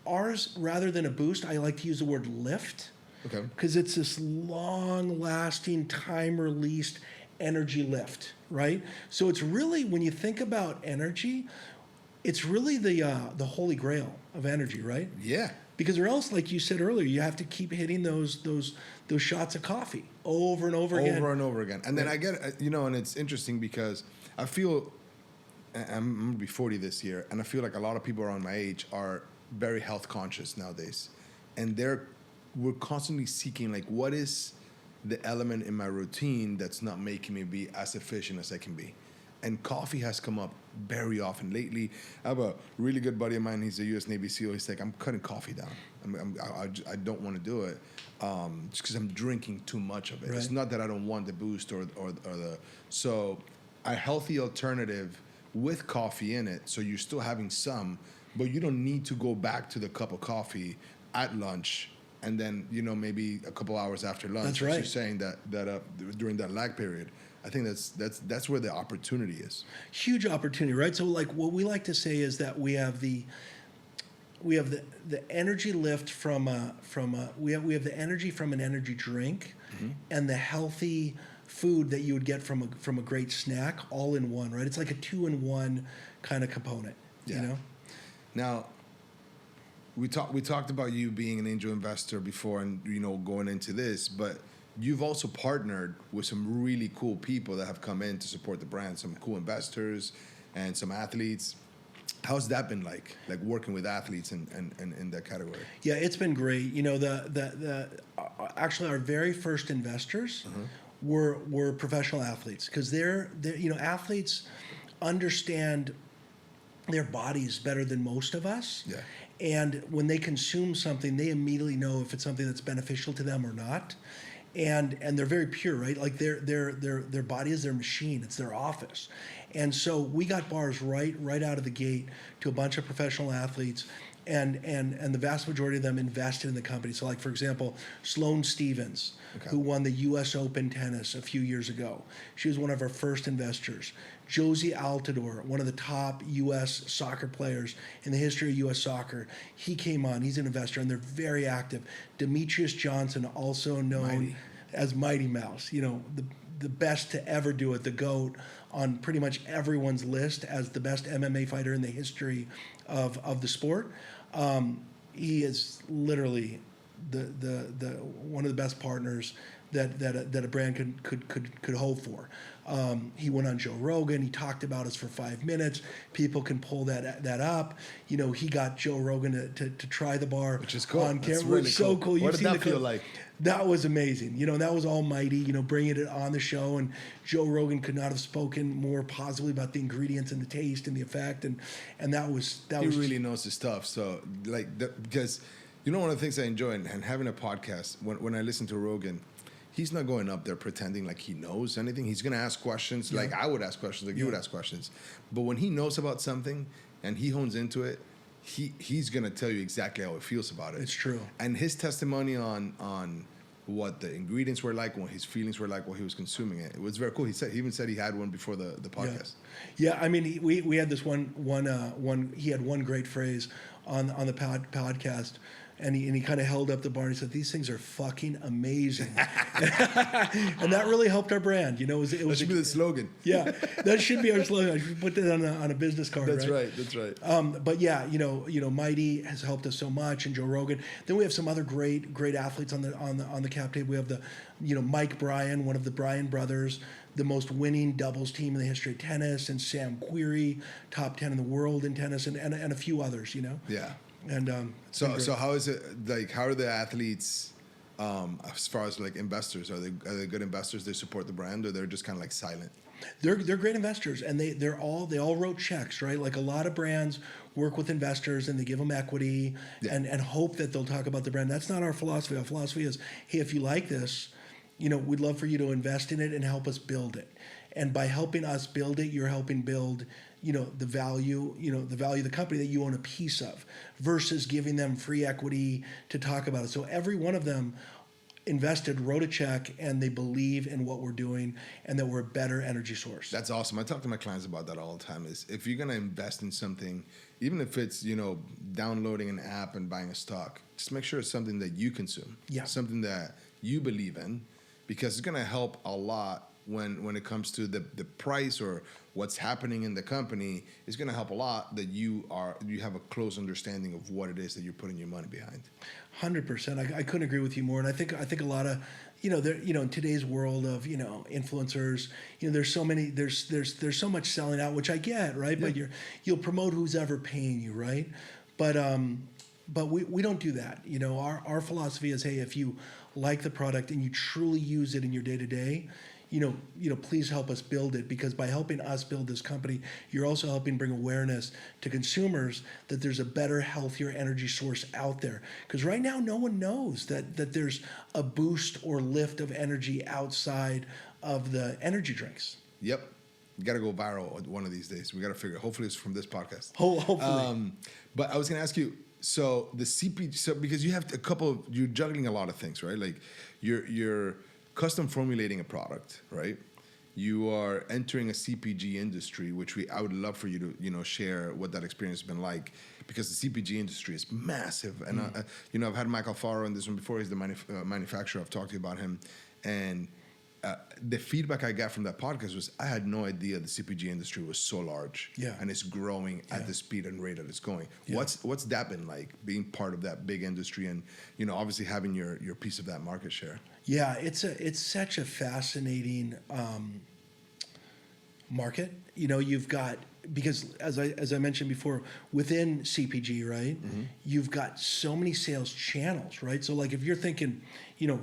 [SPEAKER 1] ours, rather than a boost, I like to use the word lift.
[SPEAKER 2] Okay.
[SPEAKER 1] Because it's this long-lasting, time-released energy lift, right? So it's really, when you think about energy, it's really the holy grail of energy, right?
[SPEAKER 2] Yeah.
[SPEAKER 1] Because or else, like you said earlier, you have to keep hitting those shots of coffee over and over again.
[SPEAKER 2] Over and over again. And then I get, you know, and it's interesting because I feel, I'm going to be 40 this year, and I feel like a lot of people around my age are very health conscious nowadays. And we're constantly seeking, like, what is the element in my routine that's not making me be as efficient as I can be? And coffee has come up very often lately. I have a really good buddy of mine. He's a U.S. Navy SEAL. He's like, I'm cutting coffee down. I don't want to do it just because I'm drinking too much of it.
[SPEAKER 1] Right.
[SPEAKER 2] It's not that I don't want the boost or the. So a healthy alternative with coffee in it. So you're still having some, but you don't need to go back to the cup of coffee at lunch. And then, maybe a couple hours after lunch.
[SPEAKER 1] That's right.
[SPEAKER 2] You're saying that during that lag period. I think that's where the opportunity is.
[SPEAKER 1] Huge opportunity, right? So like what we like to say is that we have the energy lift from we have the energy from an energy drink, and the healthy food that you would get from a great snack all in one, right? It's like a 2-in-1 kind of component,
[SPEAKER 2] Now, we talked about you being an angel investor before, and going into this, but you've also partnered with some really cool people that have come in to support the brand, some cool investors and some athletes. How's that been like working with athletes and in that category?
[SPEAKER 1] Yeah, it's been great. Actually our very first investors were professional athletes, because they're athletes understand their bodies better than most of us.
[SPEAKER 2] Yeah.
[SPEAKER 1] And when they consume something, they immediately know if it's something that's beneficial to them or not. And they're very pure, right? Like their body is their machine, it's their office. And so we got bars right out of the gate to a bunch of professional athletes, and the vast majority of them invested in the company. So like, for example, Sloane Stephens, who won the US Open tennis a few years ago. She was one of our first investors. Josie Altidore, one of the top U.S. soccer players in the history of U.S. soccer. He came on. He's an investor, and they're very active. Demetrius Johnson, also known as Mighty Mouse, the best to ever do it, the GOAT, on pretty much everyone's list as the best MMA fighter in the history of the sport. He is literally the one of the best partners that a brand could hope for. He went on Joe Rogan. He talked about us for 5 minutes. People can pull that up. He got Joe Rogan to try the bar,
[SPEAKER 2] which is cool.
[SPEAKER 1] On camera.
[SPEAKER 2] That's really
[SPEAKER 1] so cool.
[SPEAKER 2] What did that feel like?
[SPEAKER 1] That was amazing. That was almighty. Bringing it on the show, and Joe Rogan could not have spoken more positively about the ingredients and the taste and the effect, and that was.
[SPEAKER 2] He really knows his stuff. So because one of the things I enjoy and having a podcast when I listen to Rogan. He's not going up there pretending like he knows anything. He's going to ask questions like I would ask questions, like you would ask questions. But when he knows about something and he hones into it, he's going to tell you exactly how he feels about it.
[SPEAKER 1] It's true. And
[SPEAKER 2] his testimony on what the ingredients were like, what his feelings were like while he was consuming it, it was very cool. He even said he had one before the podcast.
[SPEAKER 1] Yeah, I mean, we had this one. He had one great phrase on the podcast. And he kind of held up the bar and he said, "These things are fucking amazing," and that really helped our brand. That
[SPEAKER 2] should be the slogan.
[SPEAKER 1] Yeah, that should be our slogan. I should put that on a business card.
[SPEAKER 2] That's right. That's right.
[SPEAKER 1] But yeah, Mighty has helped us so much, and Joe Rogan. Then we have some other great athletes on the cap table. We have the Mike Bryan, one of the Bryan brothers, the most winning doubles team in the history of tennis, and Sam Querrey, top 10 in the world in tennis, and a few others.
[SPEAKER 2] Yeah.
[SPEAKER 1] And
[SPEAKER 2] so how is it like? How are the athletes as far as like investors? Are they good investors? They support the brand, or they're just kind of like silent?
[SPEAKER 1] They're great investors, and they all wrote checks, right? Like a lot of brands work with investors and they give them equity and hope that they'll talk about the brand. That's not our philosophy. Our philosophy is, hey, if you like this, we'd love for you to invest in it and help us build it. And by helping us build it, you're helping build the value of the company that you own a piece of, versus giving them free equity to talk about it. So every one of them invested, wrote a check, and they believe in what we're doing and that we're a better energy source.
[SPEAKER 2] That's awesome. I talk to my clients about that all the time. Is if you're going to invest in something, even if it's, downloading an app and buying a stock, just make sure it's something that you consume.
[SPEAKER 1] Yeah.
[SPEAKER 2] Something that you believe in, because it's going to help a lot when it comes to the price or what's happening in the company. It's going to help a lot that you have a close understanding of what it is that you're putting your money behind.
[SPEAKER 1] 100%. I couldn't agree with you more. And I think a lot of, in today's world of, influencers, there's so many, there's so much selling out, which I get, right? Yeah. But you'll promote who's ever paying you, right? But we don't do that. Our philosophy is, hey, if you like the product and you truly use it in your day-to-day, please help us build it, because by helping us build this company, you're also helping bring awareness to consumers that there's a better, healthier energy source out there. Because right now, no one knows that there's a boost or lift of energy outside of the energy drinks.
[SPEAKER 2] Yep. You got to go viral one of these days. We got to figure it. Hopefully it's from this podcast.
[SPEAKER 1] Hopefully.
[SPEAKER 2] But I was going to ask you, so the CPG, because you have you're juggling a lot of things, right? Like you're custom formulating a product, right? You are entering a CPG industry, which I would love for you to, share what that experience has been like, because the CPG industry is massive. And, I've had Mike Alfaro on this one before. He's the manufacturer. I've talked to you about him. And the feedback I got from that podcast was I had no idea the CPG industry was so large, and it's growing at the speed and rate that it's going. Yeah. What's that been like, being part of that big industry and obviously having your piece of that market share?
[SPEAKER 1] Yeah, it's such a fascinating market. You've got, because as I mentioned before, within CPG, right, you've got so many sales channels, right? So like if you're thinking,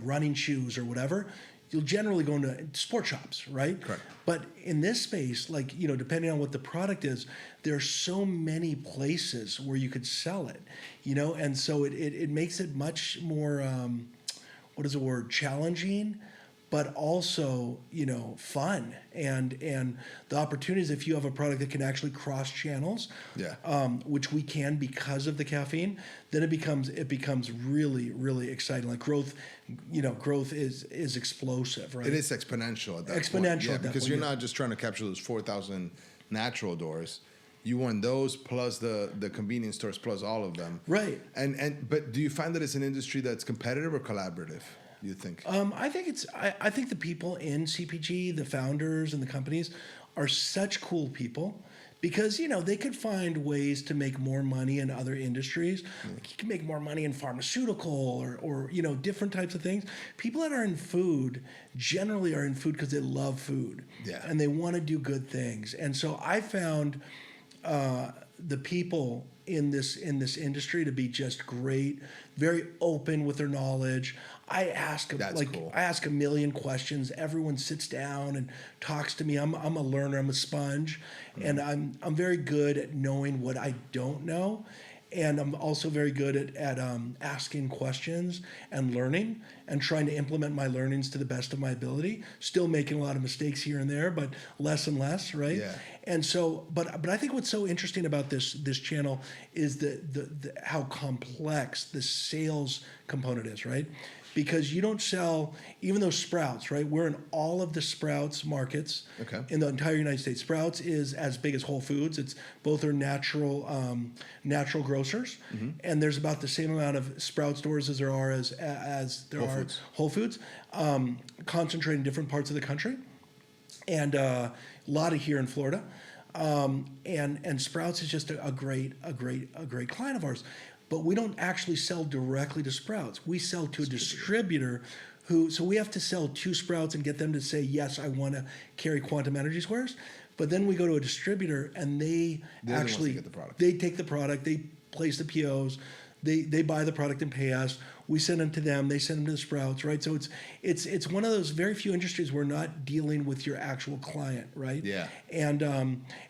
[SPEAKER 1] running shoes or whatever, you'll generally go into sports shops, right?
[SPEAKER 2] Correct.
[SPEAKER 1] But in this space, like, depending on what the product is, there are so many places where you could sell it, and so it makes it much more, challenging, but also, fun. And the opportunities, if you have a product that can actually cross channels, which we can because of the caffeine, then it becomes really, really exciting. Like growth is explosive, right?
[SPEAKER 2] It is exponential at that
[SPEAKER 1] point.
[SPEAKER 2] Yeah, because you're not just trying to capture those 4,000 natural doors. You want those plus the convenience stores plus all of them.
[SPEAKER 1] Right.
[SPEAKER 2] But do you find that it's an industry that's competitive or collaborative, you think?
[SPEAKER 1] I think the people in CPG, the founders and the companies, are such cool people, because they could find ways to make more money in other industries. Like you can make more money in pharmaceutical or different types of things. People that are in food generally are in food because they love food, and they want to do good things. And so I found the people in this industry to be just great, very open with their knowledge. I ask
[SPEAKER 2] cool.
[SPEAKER 1] I ask a million questions. Everyone sits down and talks to me. I'm a learner. I'm a sponge, and I'm very good at knowing what I don't know, and I'm also very good at asking questions and learning and trying to implement my learnings to the best of my ability. Still making a lot of mistakes here and there, but less and less, right?
[SPEAKER 2] Yeah.
[SPEAKER 1] And so, but I think what's so interesting about this channel is the how complex the sales component is, right? Because you don't sell, even though Sprouts, right? We're in all of the Sprouts markets in the entire United States. Sprouts is as big as Whole Foods. Both are natural grocers, and there's about the same amount of Sprouts stores as there are Whole Foods, concentrated in different parts of the country, and a lot of here in Florida. And Sprouts is just a great client of ours. But we don't actually sell directly to Sprouts. We sell to a distributor so we have to sell to Sprouts and get them to say, yes, I want to carry Quantum Energy Squares. But then we go to a distributor and they actually
[SPEAKER 2] get the product.
[SPEAKER 1] They take the product, they place the POs, they buy the product and pay us. We send them to them. They send them to the Sprouts, right? So it's one of those very few industries where we're not dealing with your actual client, right?
[SPEAKER 2] Yeah.
[SPEAKER 1] And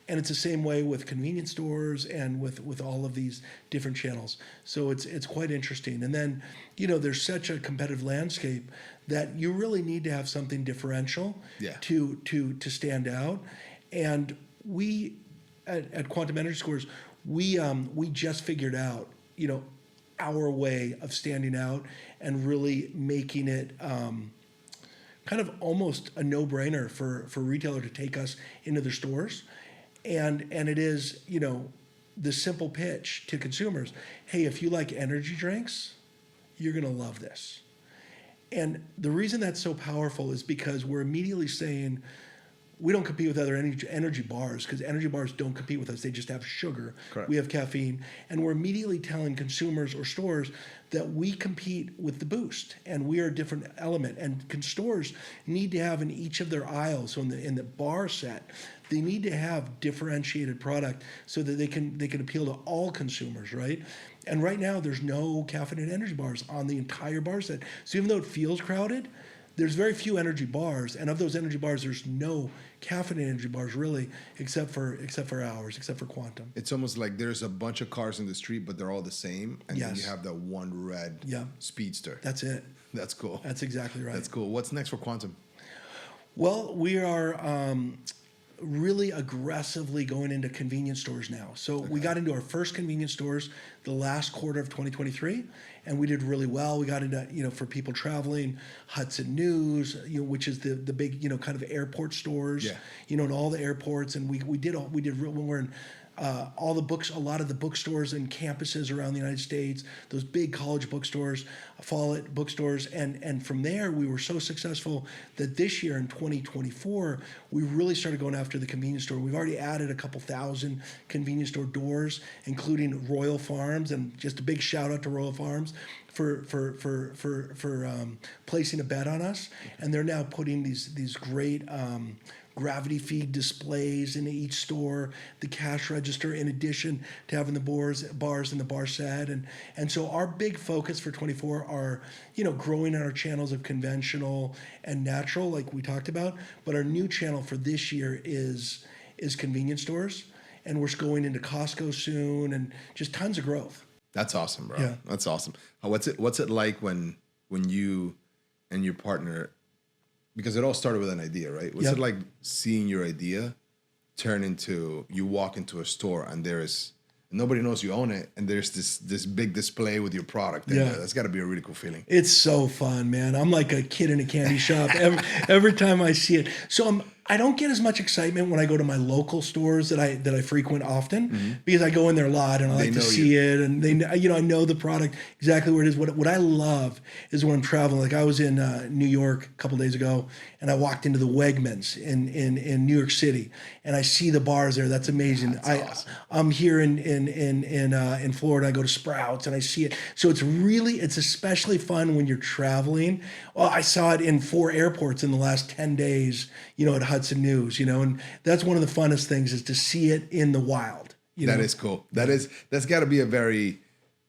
[SPEAKER 1] it's the same way with convenience stores and with all of these different channels. So it's quite interesting. And then there's such a competitive landscape that you really need to have something differential to stand out. And we at Quantum Energy Scores, we just figured out our way of standing out and really making it kind of almost a no-brainer for a retailer to take us into their stores. And it is, the simple pitch to consumers, hey, if you like energy drinks, you're going to love this. And the reason that's so powerful is because we're immediately saying, we don't compete with other energy bars, because energy bars don't compete with us. They just have sugar.
[SPEAKER 2] Correct.
[SPEAKER 1] We have caffeine. And we're immediately telling consumers or stores that we compete with the Boost, and we are a different element. And stores need to have in each of their aisles, so in the bar set, they need to have differentiated product so that they can appeal to all consumers, right? And right now, there's no caffeinated energy bars on the entire bar set. So even though it feels crowded, there's very few energy bars, and of those energy bars, there's no caffeinated energy bars really, except for ours, except for Quantum.
[SPEAKER 2] It's almost like there's a bunch of cars in the street, but they're all the same, and then
[SPEAKER 1] Yes.
[SPEAKER 2] you have that one red speedster.
[SPEAKER 1] That's it.
[SPEAKER 2] That's cool.
[SPEAKER 1] That's exactly right.
[SPEAKER 2] That's cool. What's next for Quantum?
[SPEAKER 1] Well, we are really aggressively going into convenience stores now. So we got into our first convenience stores the last quarter of 2023, and we did really well. We got into, for people traveling, Hudson News, which is the big, kind of airport stores, in all the airports. And we did when we're in all the books, a lot of the bookstores and campuses around the United States, those big college bookstores, Follett bookstores, and from there we were so successful that this year in 2024 we really started going after the convenience store. We've already added a couple thousand convenience store doors, including Royal Farms, and just a big shout out to Royal Farms for placing a bet on us, and they're now putting these great gravity feed displays in each store, the cash register, in addition to having the bars and the bar set. And so our big focus for 24 are, growing our channels of conventional and natural, like we talked about. But our new channel for this year is convenience stores. And we're going into Costco soon, and just tons of growth.
[SPEAKER 2] That's awesome, bro.
[SPEAKER 1] Yeah.
[SPEAKER 2] That's awesome. What's it like when you and your partner, because it all started with an idea, right? What's it like seeing your idea turn into, you walk into a store and nobody knows you own it, and there's this big display with your product in there. That's got to be a really cool feeling.
[SPEAKER 1] It's so fun, man. I'm like a kid in a candy shop every time I see it. So I don't get as much excitement when I go to my local stores that I frequent often, because I go in there a lot and I like to see it, and I know the product exactly where it is. What I love is when I'm traveling. Like I was in New York a couple days ago, and I walked into the Wegmans in New York City, and I see the bars there. That's amazing.
[SPEAKER 2] That's awesome.
[SPEAKER 1] I'm here in Florida. I go to Sprouts and I see it. So it's especially fun when you're traveling. Well, I saw it in 4 airports in the last 10 days. At Hudson News, and that's one of the funnest things, is to see it in the wild.
[SPEAKER 2] That is cool. That's got to be a very,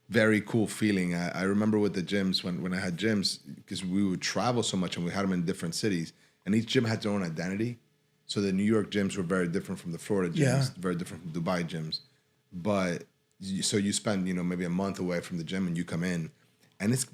[SPEAKER 2] very cool feeling. I remember with the gyms when I had gyms, because we would travel so much and we had them in different cities, and each gym had their own identity. So the New York gyms were very different from the Florida gyms, very different from Dubai gyms. But so you spend maybe a month away from the gym, and you come in, and it's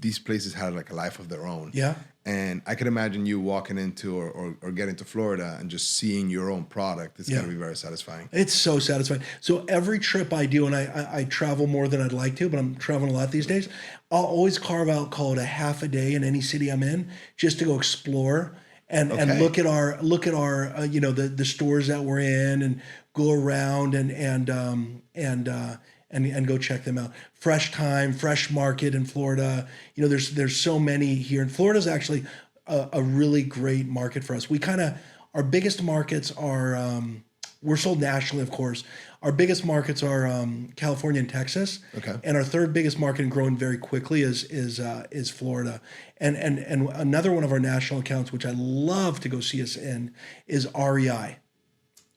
[SPEAKER 2] these places had like a life of their own.
[SPEAKER 1] Yeah.
[SPEAKER 2] And I could imagine you walking into or getting to Florida and just seeing your own product. It's got to be very satisfying.
[SPEAKER 1] It's so satisfying. So every trip I do, and I travel more than I'd like to, but I'm traveling a lot these days, I'll always carve out, call it a half a day in any city I'm in, just to go explore and look at our the stores that we're in, and go around and go check them out. Fresh Time, Fresh Market in Florida. There's so many here. And Florida's actually a really great market for us. Our biggest markets are, we're sold nationally, of course. Our biggest markets are California and Texas.
[SPEAKER 2] Okay.
[SPEAKER 1] And our third biggest market, and growing very quickly, is Florida. And another one of our national accounts, which I love to go see us in, is REI.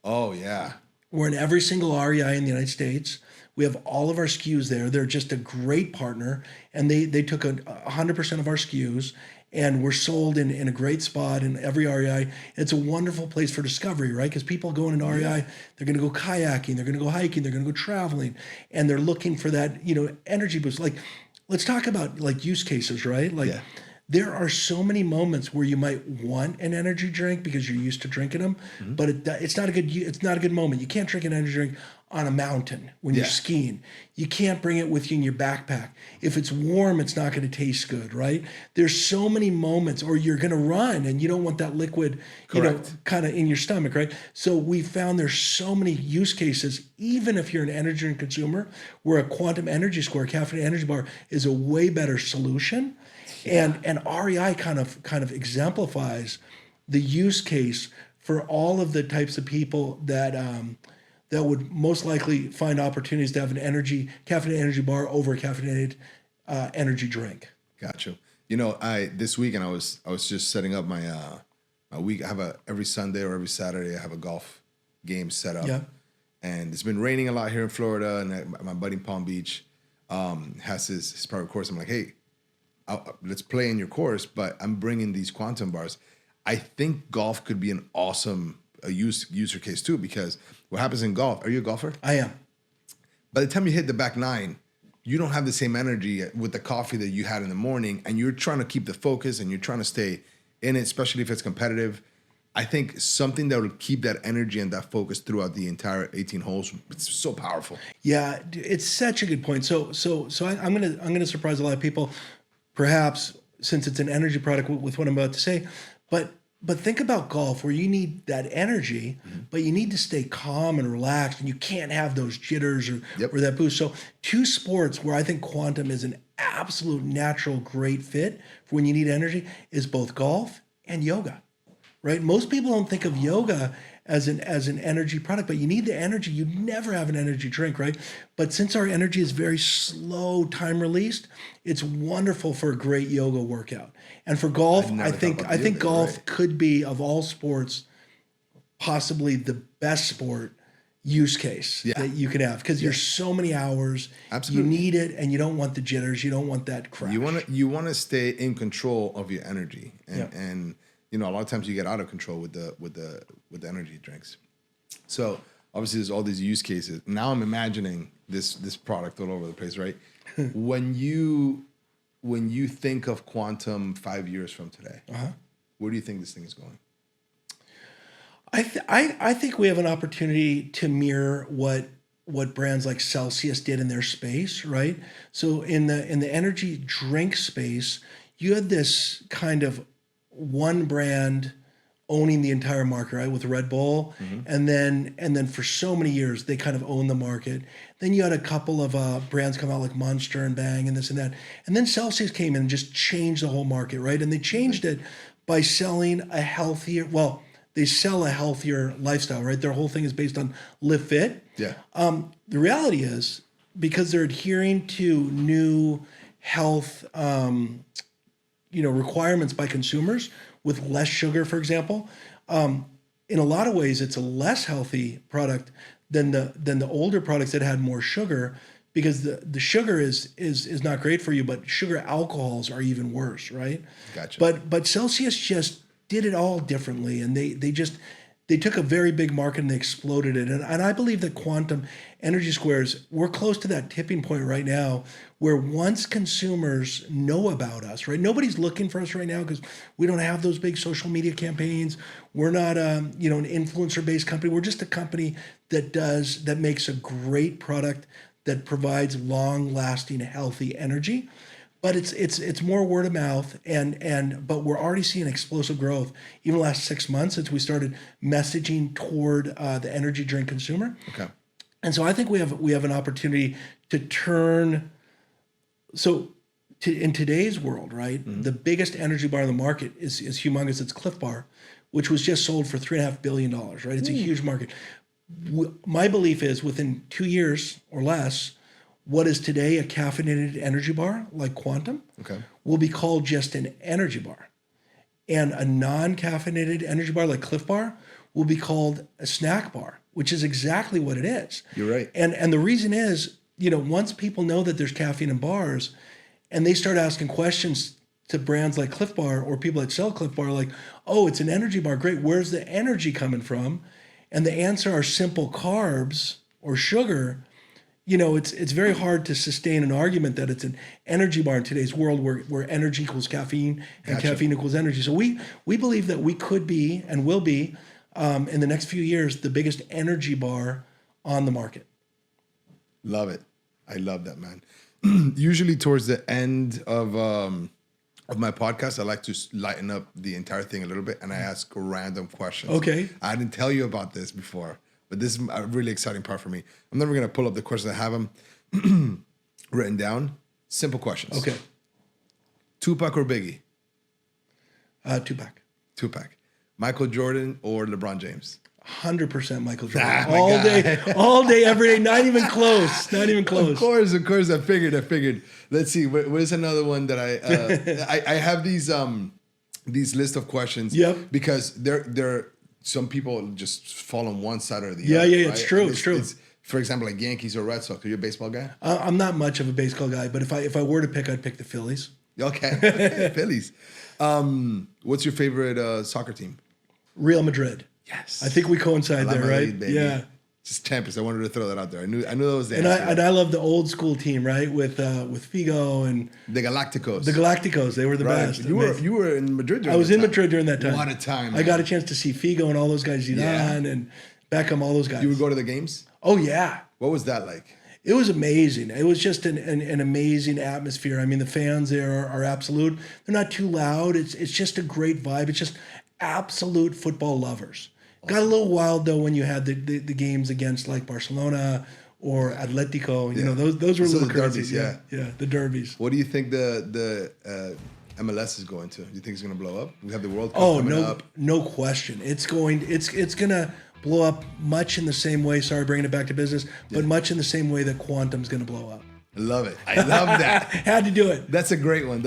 [SPEAKER 2] Oh yeah.
[SPEAKER 1] We're in every single REI in the United States. We have all of our SKUs there. They're just a great partner, and they took 100% of our SKUs, and we're sold in a great spot in every REI. It's a wonderful place for discovery, right? Because people going into REI, they're going to go kayaking, they're going to go hiking, they're going to go traveling, and they're looking for that energy boost. Like, let's talk about like use cases, right? Like. There are so many moments where you might want an energy drink because you're used to drinking them, but it's not a good moment. You can't drink an energy drink on a mountain when you're skiing. You can't bring it with you in your backpack. If it's warm, it's not going to taste good, right? There's so many moments, or you're going to run and you don't want that liquid, kind of in your stomach, right? So we found there's so many use cases, even if you're an energy drink consumer, where a Quantum Energy Square, caffeinated energy bar, is a way better solution. And REI kind of exemplifies the use case for all of the types of people that would most likely find opportunities to have an caffeinated energy bar over a caffeinated energy drink.
[SPEAKER 2] Gotcha. This weekend I was just setting up my week. I have every Sunday or every Saturday I have a golf game set up. Yeah. And it's been raining a lot here in Florida, and my buddy in Palm Beach has his private course. I'm like, hey, let's play in your course, but I'm bringing these quantum bars. I think golf could be an awesome user case too, because what happens in golf, are you a golfer?
[SPEAKER 1] I am.
[SPEAKER 2] By the time you hit the back nine, you don't have the same energy with the coffee that you had in the morning, and you're trying to keep the focus and you're trying to stay in it, especially if it's competitive. I think something that will keep that energy and that focus throughout the entire 18 holes, it's so powerful.
[SPEAKER 1] Yeah, it's such a good point. So I'm gonna surprise a lot of people, perhaps since it's an energy product with what I'm about to say, but think about golf where you need that energy, but you need to stay calm and relaxed, and you can't have those jitters or that boost. So two sports where I think quantum is an absolute natural great fit for when you need energy is both golf and yoga. Right? Most people don't think of yoga as an energy product, but you need the energy. You never have an energy drink, right? But since our energy is very slow, time released, it's wonderful for a great yoga workout. And for golf, I think golf could be, of all sports, possibly the best sport use case that you can have, because you're so many hours.
[SPEAKER 2] Absolutely.
[SPEAKER 1] You need it, and you don't want the jitters. You don't want that crash.
[SPEAKER 2] You want to stay in control of your energy, and you know, a lot of times you get out of control with the energy drinks. So obviously there's all these use cases. Now I'm imagining this product all over the place, right? When you think of quantum 5 years from today, where do you think this thing is going?
[SPEAKER 1] I think we have an opportunity to mirror what brands like Celsius did in their space, right? So in the energy drink space, you had this kind of one brand owning the entire market, right, with Red Bull, and then for so many years they kind of owned the market. Then you had a couple of brands come out like Monster and Bang and this and that, and then Celsius came in and just changed the whole market, right? And they changed it by selling a healthier. Well, they sell a healthier lifestyle, right? Their whole thing is based on Live Fit.
[SPEAKER 2] Yeah.
[SPEAKER 1] The reality is, because they're adhering to new health requirements by consumers with less sugar, for example. In a lot of ways, it's a less healthy product than the older products that had more sugar, because the sugar is not great for you, but sugar alcohols are even worse, right?
[SPEAKER 2] Gotcha.
[SPEAKER 1] But Celsius just did it all differently, and they took a very big market and they exploded it. And I believe that quantum energy squares, we're close to that tipping point right now where once consumers know about us, right? Nobody's looking for us right now because we don't have those big social media campaigns. We're not an influencer-based company. We're just a company that makes a great product that provides long-lasting, healthy energy. But it's more word of mouth, but we're already seeing explosive growth even the last 6 months since we started messaging toward the energy drink consumer.
[SPEAKER 2] Okay.
[SPEAKER 1] And so I think we have an opportunity to turn. So in today's world, right, the biggest energy bar in the market is humongous. It's Cliff Bar, which was just sold for $3.5 billion, right? It's a huge market. My belief is within 2 years or less, what is today a caffeinated energy bar like Quantum will be called just an energy bar. And a non-caffeinated energy bar like Cliff Bar will be called a snack bar, which is exactly what it is.
[SPEAKER 2] You're right.
[SPEAKER 1] And the reason is, once people know that there's caffeine in bars and they start asking questions to brands like Cliff Bar or people that sell Cliff Bar, like, oh, it's an energy bar, great, where's the energy coming from? And the answer are simple carbs or sugar. It's very hard to sustain an argument that it's an energy bar in today's world where energy equals caffeine and caffeine equals energy. So we believe that we could be and will be, in the next few years, the biggest energy bar on the market.
[SPEAKER 2] Love it. I love that, man. Usually towards the end of my podcast, I like to lighten up the entire thing a little bit, and I ask random questions.
[SPEAKER 1] Okay.
[SPEAKER 2] I didn't tell you about this before, but this is a really exciting part for me. I'm never going to pull up the questions. I have them written down. Simple questions.
[SPEAKER 1] Okay.
[SPEAKER 2] Tupac or Biggie?
[SPEAKER 1] Tupac.
[SPEAKER 2] Tupac. Michael Jordan or LeBron James?
[SPEAKER 1] 100% Michael Jordan.
[SPEAKER 2] Ah,
[SPEAKER 1] all day, every day. Not even close. Not even close.
[SPEAKER 2] Of course. I figured. Let's see. Where's another one that I have these list of questions.
[SPEAKER 1] Yep.
[SPEAKER 2] Because they're some people just fall on one side or the other.
[SPEAKER 1] Yeah.
[SPEAKER 2] Right?
[SPEAKER 1] It's true.
[SPEAKER 2] For example, like Yankees or Red Sox. Are you a baseball guy?
[SPEAKER 1] I'm not much of a baseball guy, but if I were to pick, I'd pick the Phillies.
[SPEAKER 2] Okay. Phillies. What's your favorite soccer team?
[SPEAKER 1] Real Madrid.
[SPEAKER 2] Yes.
[SPEAKER 1] I think we coincide
[SPEAKER 2] Real
[SPEAKER 1] there, right?
[SPEAKER 2] Madrid, baby.
[SPEAKER 1] Yeah.
[SPEAKER 2] Just Tempest. I wanted to throw that out there. I knew that was the
[SPEAKER 1] And
[SPEAKER 2] answer.
[SPEAKER 1] I love the old school team, right? With Figo and
[SPEAKER 2] The Galacticos.
[SPEAKER 1] the Galacticos. They were the
[SPEAKER 2] Right.
[SPEAKER 1] best.
[SPEAKER 2] You were in Madrid during
[SPEAKER 1] I was
[SPEAKER 2] that
[SPEAKER 1] in
[SPEAKER 2] time.
[SPEAKER 1] Madrid during that time.
[SPEAKER 2] What a time,
[SPEAKER 1] I
[SPEAKER 2] man.
[SPEAKER 1] got a chance to see Figo and all those guys, Zidane
[SPEAKER 2] Yeah.
[SPEAKER 1] and Beckham, all those guys.
[SPEAKER 2] You would go to the games?
[SPEAKER 1] Oh yeah.
[SPEAKER 2] What was that like?
[SPEAKER 1] It was amazing. It was just an amazing atmosphere. I mean, the fans there are absolute. They're not too loud. It's just a great vibe. It's just absolute football lovers. Got a little wild though when you had the games against like Barcelona or Atletico. You know, those were a
[SPEAKER 2] So
[SPEAKER 1] little
[SPEAKER 2] the
[SPEAKER 1] crazy.
[SPEAKER 2] derbies,
[SPEAKER 1] Yeah, the derbies.
[SPEAKER 2] What do you think the MLS is going to? Do you think it's going to blow up? We have the World Cup
[SPEAKER 1] Oh
[SPEAKER 2] coming up.
[SPEAKER 1] no question. It's gonna blow up much in the same way. Sorry, bringing it back to business, but much in the same way that quantum's gonna blow up.
[SPEAKER 2] I love it. I love that.
[SPEAKER 1] Had to do it.
[SPEAKER 2] That's a great one.